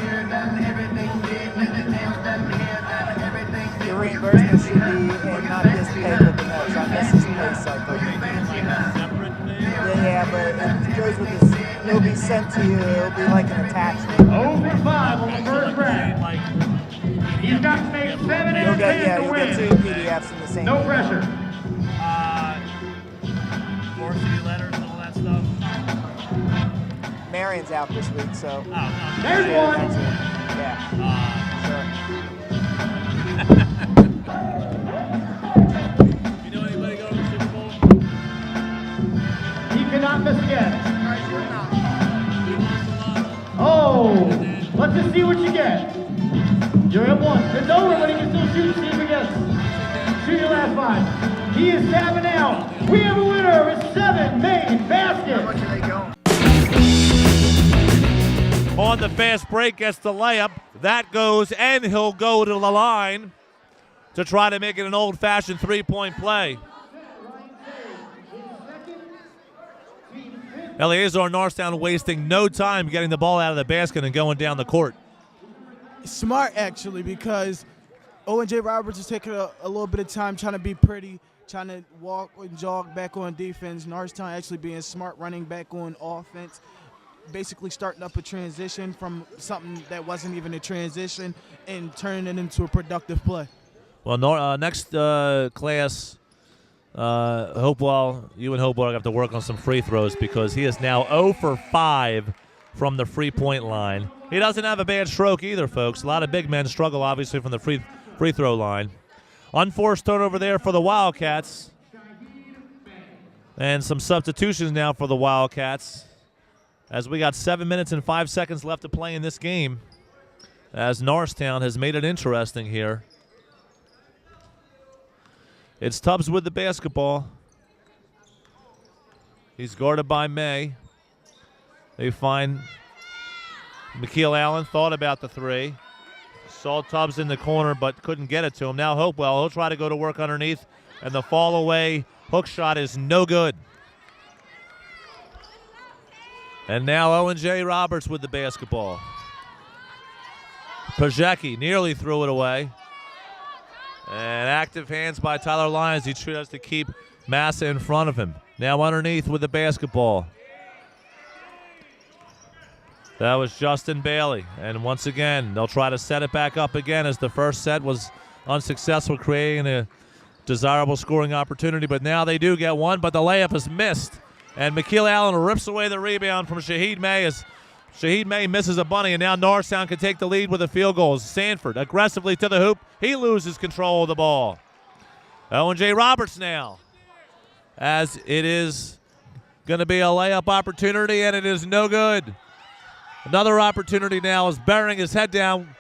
S5: The reimbursement should be in not this pay with the Nets, on this pay cycle. Yeah, but it goes with this. It'll be sent to you. It'll be like an attachment.
S1: 0 for 5 on the first round. He's got to make 7 out of 10 to
S5: you'll
S1: win.
S5: get 2 PDFs in the same.
S1: No pressure.
S3: Varsity letters and all that stuff.
S5: Marion's out this week, so.
S1: There's one.
S5: Yeah.
S3: You know anybody going to the Super Bowl?
S1: He cannot miss again. Oh, let's just see what you get. You're at 1. It's over, but he can still shoot. See if he gets. Shoot your last 5. He is tapping out. We have a winner with 7 made baskets.
S2: How much are they going?
S3: On the fast break, gets the layup. That goes, and he'll go to the line to try to make it an old-fashioned 3-point play. Eleazar Norristown wasting no time getting the ball out of the basket and going down the court.
S4: Smart, actually, because Owen J. Roberts is taking a little bit of time trying to be pretty, trying to walk and jog back on defense. Norristown actually being smart, running back on offense, basically starting up a transition from something that wasn't even a transition and turning it into a productive play.
S3: Well, next class, Hopewell, you and Hopewell have to work on some free throws because he is now 0 for 5 from the free-point line. He doesn't have a bad stroke either, folks. A lot of big men struggle, obviously, from the free throw line. Unforced turnover there for the Wildcats. And some substitutions now for the Wildcats, as we got 7 minutes and 5 seconds left to play in this game, as Norristown has made it interesting here. It's Tubbs with the basketball. He's guarded by May. They find McKeel Allen thought about the three. Saw Tubbs in the corner but couldn't get it to him. Now Hopewell, he'll try to go to work underneath, and the fall away hook shot is no good. And now Owen J. Roberts with the basketball. Pajecki nearly threw it away. And active hands by Tyler Lyons. He tries to keep Massa in front of him. Now underneath with the basketball. That was Justin Bailey. And once again, they'll try to set it back up again as the first set was unsuccessful, creating a desirable scoring opportunity. But now they do get one, but the layup is missed. And McKeel Allen rips away the rebound from Shaheed May as Shaheed May misses a bunny, and now Norristown can take the lead with a field goal. Sanford aggressively to the hoop. He loses control of the ball. Owen J. Roberts now, as it is going to be a layup opportunity, and it is no good. Another opportunity now is burying his head down.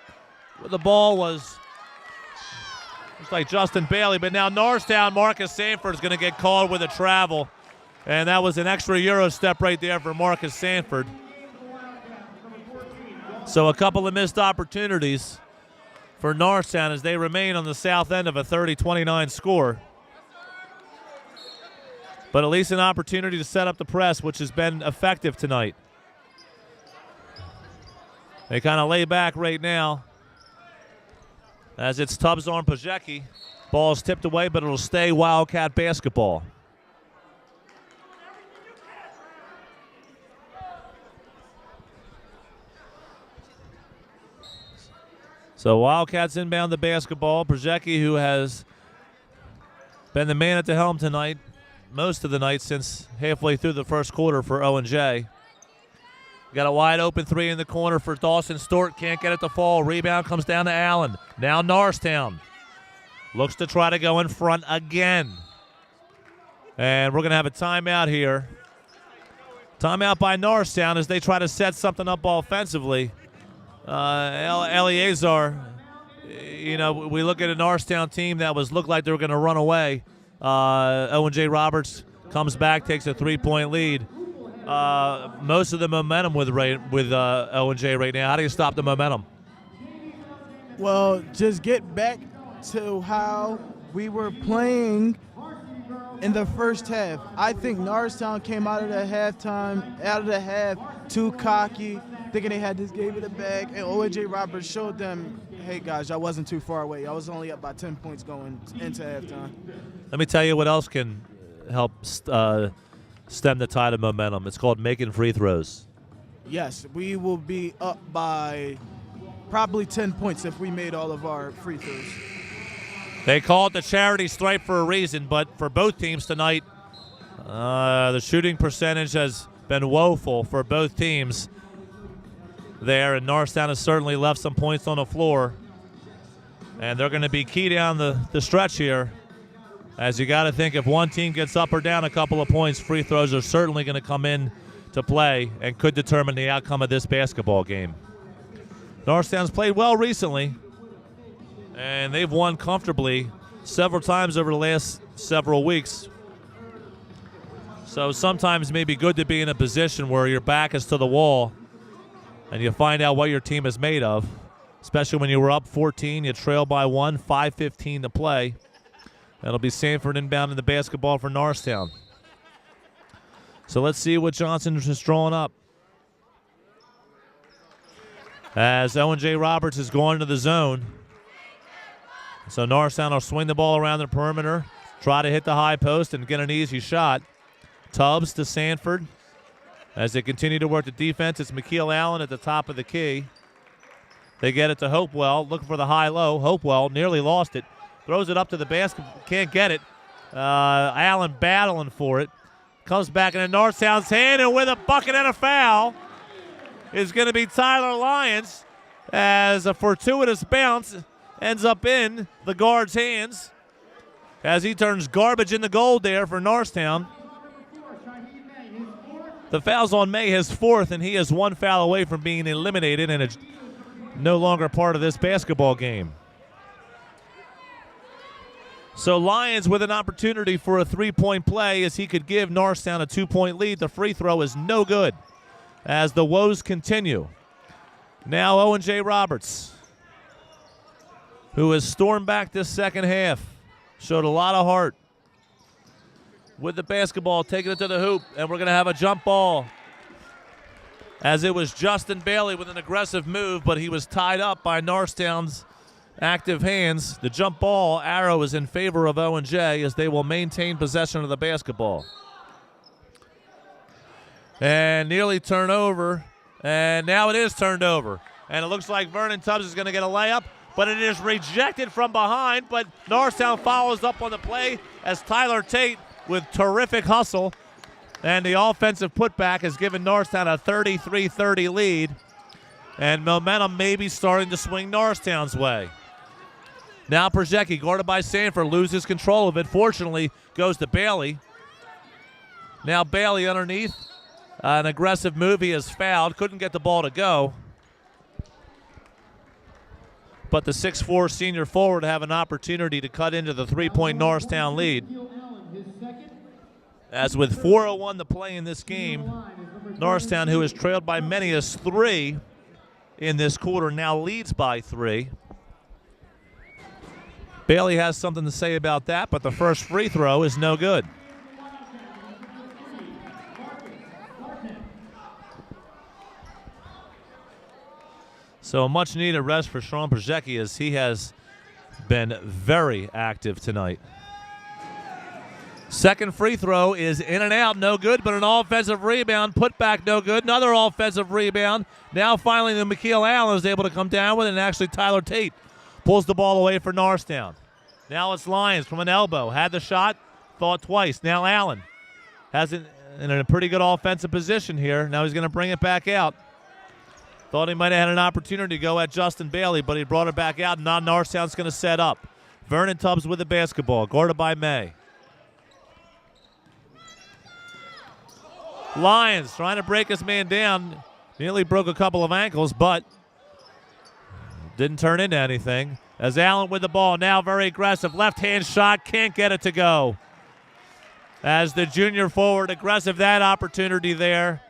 S3: The ball was, looks like Justin Bailey, but now Norristown, Marcus Sanford is going to get called with a travel, and that was an extra Euro step right there for Marcus Sanford. So a couple of missed opportunities for Norristown as they remain on the south end of a 30-29 score. But at least an opportunity to set up the press, which has been effective tonight. They kind of lay back right now as it's Tubbs on Pajecki. Ball's tipped away, but it'll stay Wildcat basketball. So Wildcats inbound the basketball. Pajecki, who has been the man at the helm tonight, most of the night since halfway through the first quarter for O&J. Got a wide open three in the corner for Dawson Stewart. Can't get it to fall. Rebound comes down to Allen. Now Norristown looks to try to go in front again. And we're going to have a timeout here. Timeout by Norristown as they try to set something up offensively. Eleazar, you know, we look at a Norristown team that looked like they were going to run away. Owen J. Roberts comes back, takes a 3-point lead. Most of the momentum with Owen J. right now. How do you stop the momentum?
S4: Well, just get back to how we were playing in the first half. I think Norristown came out of the half too cocky, thinking they had this game in the bag, and Owen J. Roberts showed them, hey guys, I wasn't too far away. I was only up by 10 points going into halftime.
S3: Let me tell you what else can help stem the tide of momentum. It's called making free throws.
S4: Yes, we will be up by probably 10 points if we made all of our free throws.
S3: They call it the charity stripe for a reason, but for both teams tonight, the shooting percentage has been woeful for both teams there, and Norristown has certainly left some points on the floor. And they're going to be key down the stretch here, as you got to think if one team gets up or down a couple of points, free throws are certainly going to come in to play and could determine the outcome of this basketball game. Norristown's played well recently, and they've won comfortably several times over the last several weeks. So sometimes it may be good to be in a position where your back is to the wall and you find out what your team is made of, especially when you were up 14, you trail by 1, 5:15 to play. That'll be Sanford inbound in the basketball for Norristown. So let's see what Johnson is drawing up. As Owen J. Roberts is going to the zone. So Norristown will swing the ball around the perimeter, try to hit the high post and get an easy shot. Tubbs to Sanford. As they continue to work the defense, it's McKeel Allen at the top of the key. They get it to Hopewell, looking for the high-low. Hopewell nearly lost it. Throws it up to the basket, can't get it. Allen battling for it. Comes back into Norristown's hand, and with a bucket and a foul is going to be Tyler Lyons, as a fortuitous bounce ends up in the guard's hands as he turns garbage in the goal there for Norristown. The foul's on May, his fourth, and he is one foul away from being eliminated and is no longer part of this basketball game. So Lyons with an opportunity for a three-point play as he could give Norristown a 2-point lead. The free throw is no good as the woes continue. Now Owen J. Roberts, who has stormed back this second half, showed a lot of heart with the basketball, taking it to the hoop, and we're going to have a jump ball. As it was Justin Bailey with an aggressive move, but he was tied up by Norristown's active hands. The jump ball arrow is in favor of Owen J as they will maintain possession of the basketball. And nearly turned over, and now it is turned over. And it looks like Vernon Tubbs is going to get a layup, but it is rejected from behind, but Norristown follows up on the play as Tyler Tate with terrific hustle. And the offensive putback has given Norristown a 33-30 lead. And momentum may be starting to swing Norristown's way. Now Przecki, guarded by Sanford, loses control of it. Fortunately, goes to Bailey. Now Bailey underneath. An aggressive move. He is fouled. Couldn't get the ball to go. But the 6'4 senior forward have an opportunity to cut into the three-point Norristown lead. As with 4:01 to play in this game, Norristown, who has trailed by many as 3 in this quarter, now leads by 3. Bailey has something to say about that, but the first free throw is no good. So a much-needed rest for Sean Przecki as he has been very active tonight. Second free throw is in and out, no good, but an offensive rebound, put back, no good. Another offensive rebound. Now finally the McKeel Allen is able to come down with it, and actually Tyler Tate pulls the ball away for Norristown. Now it's Lyons from an elbow. Had the shot, thought twice. Now Allen has it in a pretty good offensive position here. Now he's going to bring it back out. Thought he might have had an opportunity to go at Justin Bailey, but he brought it back out, and now Norristown's going to set up. Vernon Tubbs with the basketball, guarded by May. Lyons trying to break his man down. Nearly broke a couple of ankles, but didn't turn into anything. As Allen with the ball, now very aggressive. Left-hand shot, can't get it to go. As the junior forward, aggressive, that opportunity there.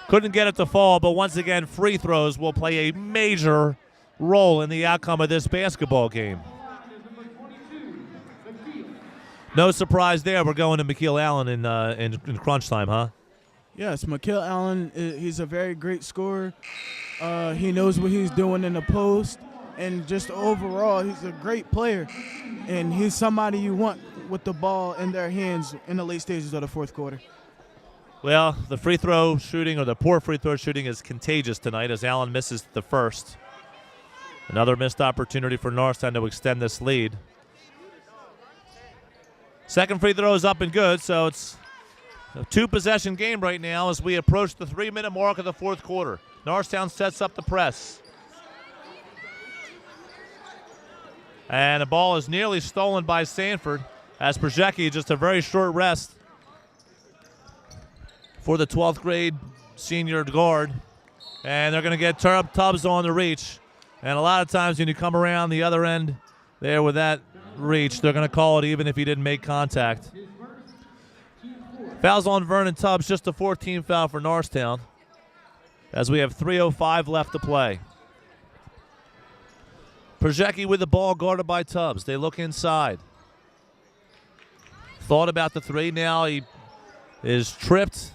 S3: Couldn't get it to fall, but once again, free throws will play a major role in the outcome of this basketball game. No surprise there. We're going to McKeel Allen in crunch time, huh?
S4: Yes, McKeel Allen, he's a very great scorer. He knows what he's doing in the post, and just overall, he's a great player. And he's somebody you want with the ball in their hands in the late stages of the fourth quarter.
S3: Well, the free throw shooting, or the poor free throw shooting, is contagious tonight as Allen misses the first. Another missed opportunity for Norristown to extend this lead. Second free throw is up and good, so it's a two-possession game right now as we approach the 3-minute mark of the fourth quarter. Norristown sets up the press. And the ball is nearly stolen by Sanford as Przecki, just a very short rest for the 12th grade senior guard. And they're going to get Tubbs on the reach. And a lot of times when you come around the other end there with that reach, they're going to call it even if he didn't make contact. Fouls on Vernon Tubbs, just a 14th foul for Norristown as we have 3:05 left to play. Przecki with the ball, guarded by Tubbs. They look inside. Thought about the three. Now he is tripped.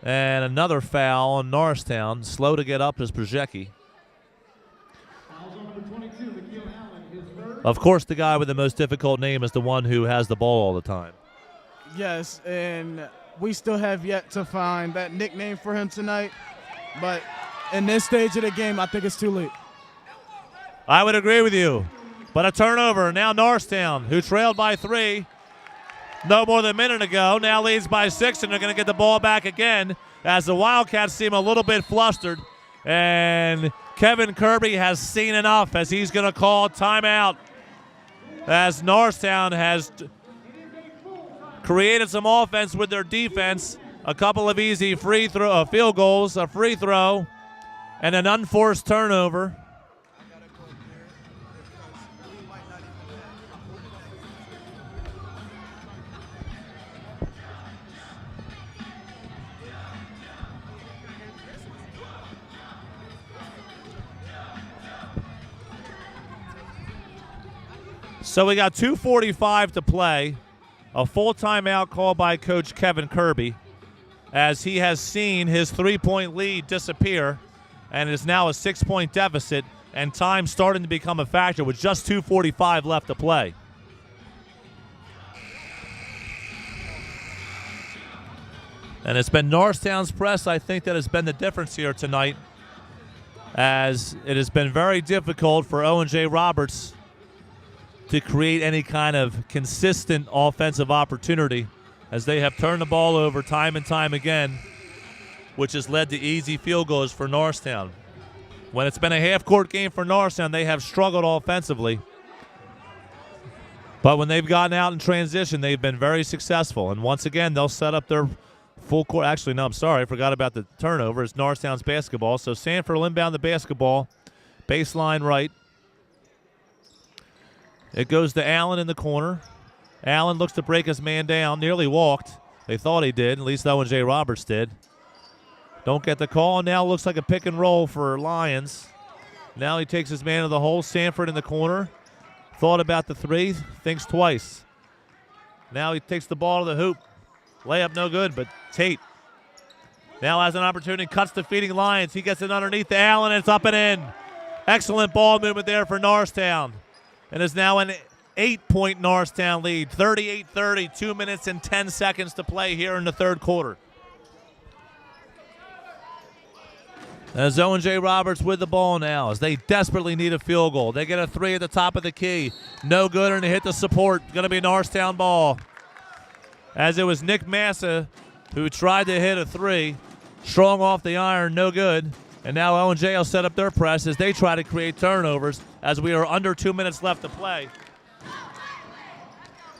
S3: And another foul on Norristown. Slow to get up is Przecki. Of course, the guy with the most difficult name is the one who has the ball all the time.
S4: Yes, and we still have yet to find that nickname for him tonight. But in this stage of the game, I think it's too late.
S3: I would agree with you. But a turnover. Now Norristown, who trailed by 3 no more than a minute ago, now leads by 6, and they're going to get the ball back again as the Wildcats seem a little bit flustered. And Kevin Kirby has seen enough as he's going to call timeout as Norristown has created some offense with their defense. A couple of easy field goals, a free throw, and an unforced turnover. So we got 2:45 to play. A full timeout called by Coach Kevin Kirby, as he has seen his 3-point lead disappear, and it is now a 6-point deficit, and time starting to become a factor with just 2:45 left to play. And it's been Norristown's press, I think, that has been the difference here tonight, as it has been very difficult for Owen J. Roberts to create any kind of consistent offensive opportunity, as they have turned the ball over time and time again, which has led to easy field goals for Norristown. When it's been a half-court game for Norristown, they have struggled offensively. But when they've gotten out in transition, they've been very successful. And once again, they'll set up their full court. Actually, no, I'm sorry. I forgot about the turnover. It's Norristown's basketball. So Sanford will inbound the basketball. Baseline right. It goes to Allen in the corner. Allen looks to break his man down. Nearly walked. They thought he did. At least Owen J. Roberts did. Don't get the call. Now looks like a pick and roll for Lions. Now he takes his man to the hole. Sanford in the corner. Thought about the three. Thinks twice. Now he takes the ball to the hoop. Layup no good, but Tate now has an opportunity. Cuts the feeding Lions. He gets it underneath to Allen, and it's up and in. Excellent ball movement there for Norristown. And is now an 8-point Norristown lead. 38-30, 2 minutes and 10 seconds to play here in the third quarter. As Owen J. Roberts with the ball now, as they desperately need a field goal. They get a three at the top of the key. No good, and they hit the support. Going to be Norristown ball. As it was Nick Massa who tried to hit a three. Strong off the iron, no good. And now Owen J. will set up their press as they try to create turnovers, as we are under 2 minutes left to play.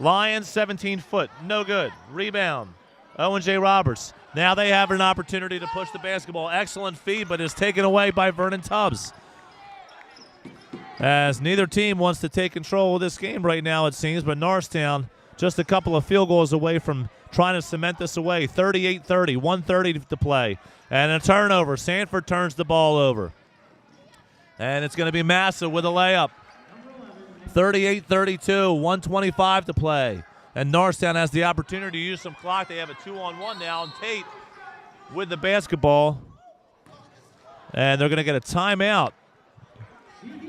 S3: Lions, 17-foot, no good. Rebound, Owen J. Roberts. Now they have an opportunity to push the basketball. Excellent feed, but is taken away by Vernon Tubbs. As neither team wants to take control of this game right now, it seems, but Norristown just a couple of field goals away from trying to cement this away. 38-30, 1:30 to play. And a turnover. Sanford turns the ball over. And it's going to be Massa with a layup. 38-32, 1:25 to play. And Norristown has the opportunity to use some clock. They have a 2-on-1 now, and Tate with the basketball. And they're going to get a timeout.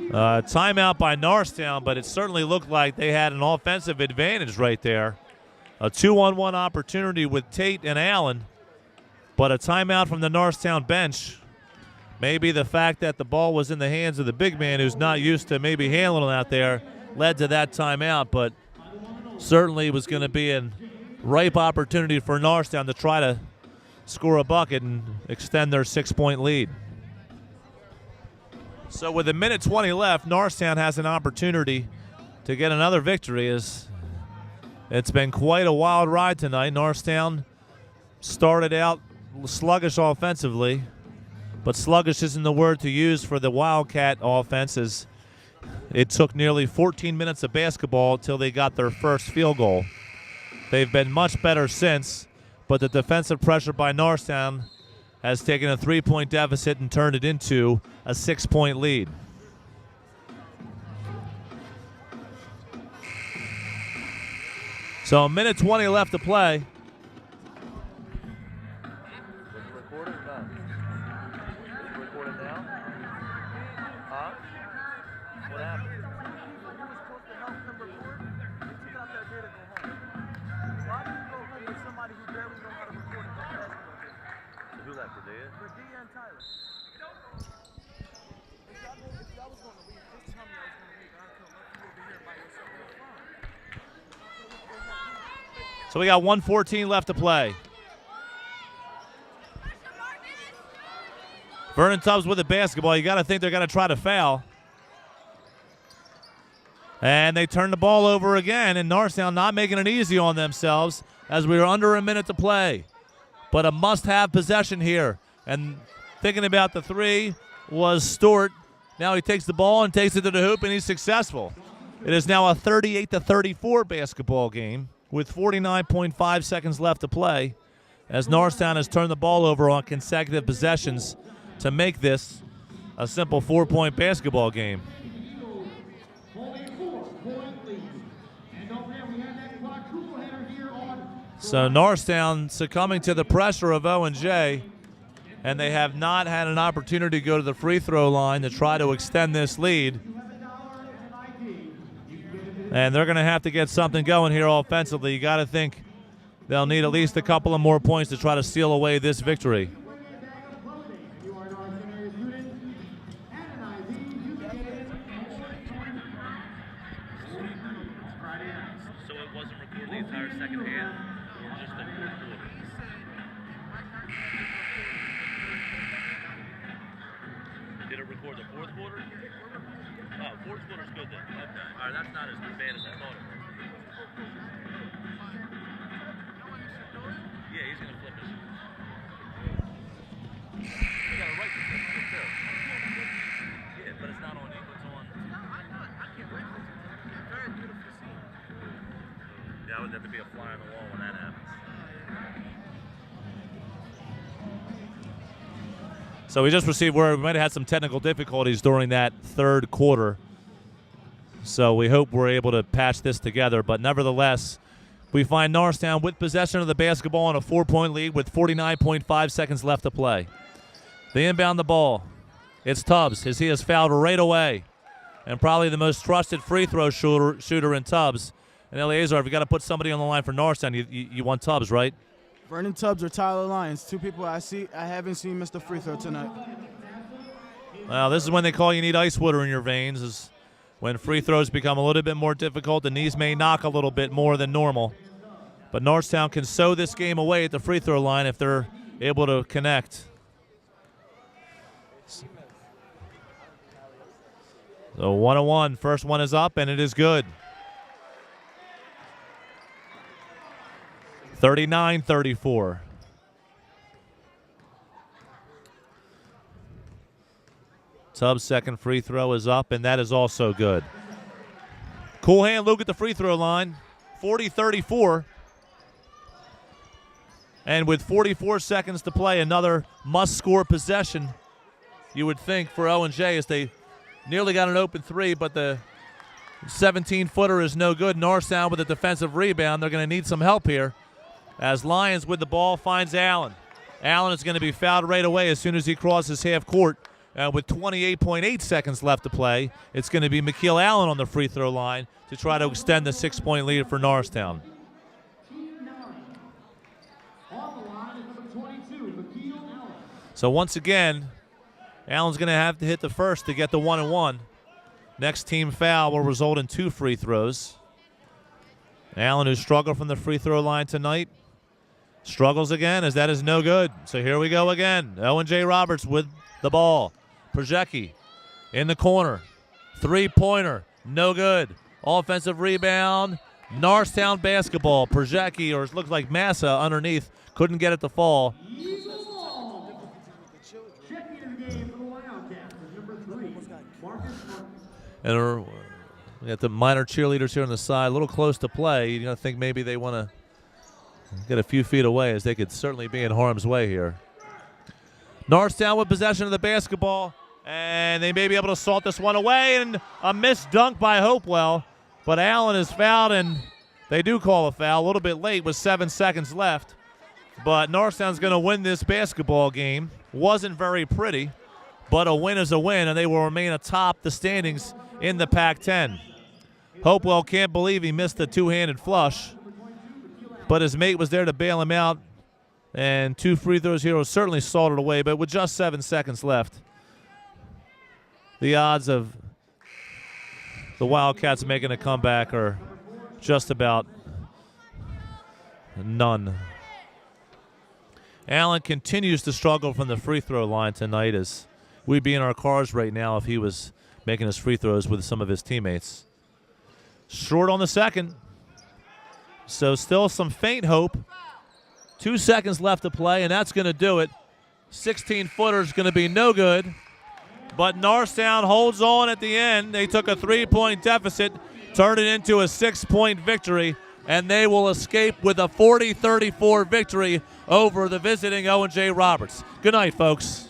S3: Timeout by Norristown, but it certainly looked like they had an offensive advantage right there. A 2-on-1 opportunity with Tate and Allen, but a timeout from the Norristown bench. Maybe the fact that the ball was in the hands of the big man, who's not used to maybe handling it out there, led to that timeout, but certainly it was going to be a ripe opportunity for Norristown to try to score a bucket and extend their 6-point lead. So with 1:20 left, Norristown has an opportunity to get another victory, as it's been quite a wild ride tonight. Norristown started out sluggish offensively, but sluggish isn't the word to use for the Wildcat offense, as it took nearly 14 minutes of basketball until they got their first field goal. They've been much better since, but the defensive pressure by Norristown has taken a 3-point deficit and turned it into a 6-point lead. So 1:20 left to play. So we got 1:14 left to play. Vernon Tubbs with the basketball. You got to think they're going to try to foul. And they turn the ball over again, and Norristown not making it easy on themselves as we are under a minute to play. But a must-have possession here. And thinking about the three was Stewart. Now he takes the ball and takes it to the hoop, and he's successful. It is now a 38-34 basketball game with 49.5 seconds left to play, as Norristown has turned the ball over on consecutive possessions to make this a simple 4-point basketball game. So Norristown succumbing to the pressure of Owen J, and they have not had an opportunity to go to the free throw line to try to extend this lead. And they're going to have to get something going here offensively. You got to think they'll need at least a couple of more points to try to steal away this victory.
S6: So it wasn't recorded the entire second half, or just the fourth quarter? Did it record the fourth quarter? Oh, fourth quarter's good then. Okay. All right, that's not as bad as I thought it was. Yeah, he's going to flip it. He got a right to flip it, too. Yeah, but it's not on you. It's on. Yeah, I would have to be a fly on the wall when that happens.
S3: So we just received word we might have had some technical difficulties during that third quarter. So we hope we're able to patch this together. But nevertheless, we find Norristown with possession of the basketball on a 4-point lead with 49.5 seconds left to play. They inbound the ball. It's Tubbs as he is fouled right away. And probably the most trusted free throw shooter in Tubbs. And Eleazar, if you got to put somebody on the line for Norristown, you want Tubbs, right?
S4: Vernon Tubbs or Tyler Lyons, two people I haven't seen miss the free throw tonight.
S3: Well, this is when they call you need ice water in your veins, is when free throws become a little bit more difficult. The knees may knock a little bit more than normal. But Norristown can sew this game away at the free throw line if they're able to connect. So 1-1, first one is up, and it is good. 39-34. Tubbs' second free throw is up, and that is also good. Cool hand Luke at the free throw line, 40-34. And with 44 seconds to play, another must-score possession, you would think, for Owen J, as they nearly got an open three, but the 17-footer is no good. Norristown with a defensive rebound. They're going to need some help here. As Lyons with the ball finds Allen. Allen is going to be fouled right away as soon as he crosses half court. With 28.8 seconds left to play, it's going to be McKeel Allen on the free throw line to try to extend the 6-point lead for Norristown. So once again, Allen's going to have to hit the first to get the 1-1. Next team foul will result in 2 free throws. Allen, who struggled from the free throw line tonight, struggles again as that is no good. So here we go again. Owen J. Roberts with the ball. Projecki in the corner. Three-pointer, no good. Offensive rebound, Norristown basketball. Projecki, or it looks like Massa underneath, couldn't get it to fall. And we got the minor cheerleaders here on the side, a little close to play. You think maybe they want to get a few feet away, as they could certainly be in harm's way here. Norristown with possession of the basketball, and they may be able to salt this one away, and a missed dunk by Hopewell. But Allen is fouled, and they do call a foul a little bit late with 7 seconds left. But Norristown's going to win this basketball game. Wasn't very pretty, but a win is a win, and they will remain atop the standings in the Pac-10. Hopewell can't believe he missed the two-handed flush, but his mate was there to bail him out, and 2 free throws here will certainly salted away, but with just 7 seconds left, the odds of the Wildcats making a comeback are just about none. Allen continues to struggle from the free throw line tonight, as we'd be in our cars right now if he was making his free throws with some of his teammates. Short on the second, so still some faint hope. 2 seconds left to play, and that's going to do it. 16-footer is going to be no good, but Norristown holds on at the end. They took a 3-point deficit, turned it into a 6-point victory, and they will escape with a 40-34 victory over the visiting Owen J. Roberts. Good night, folks.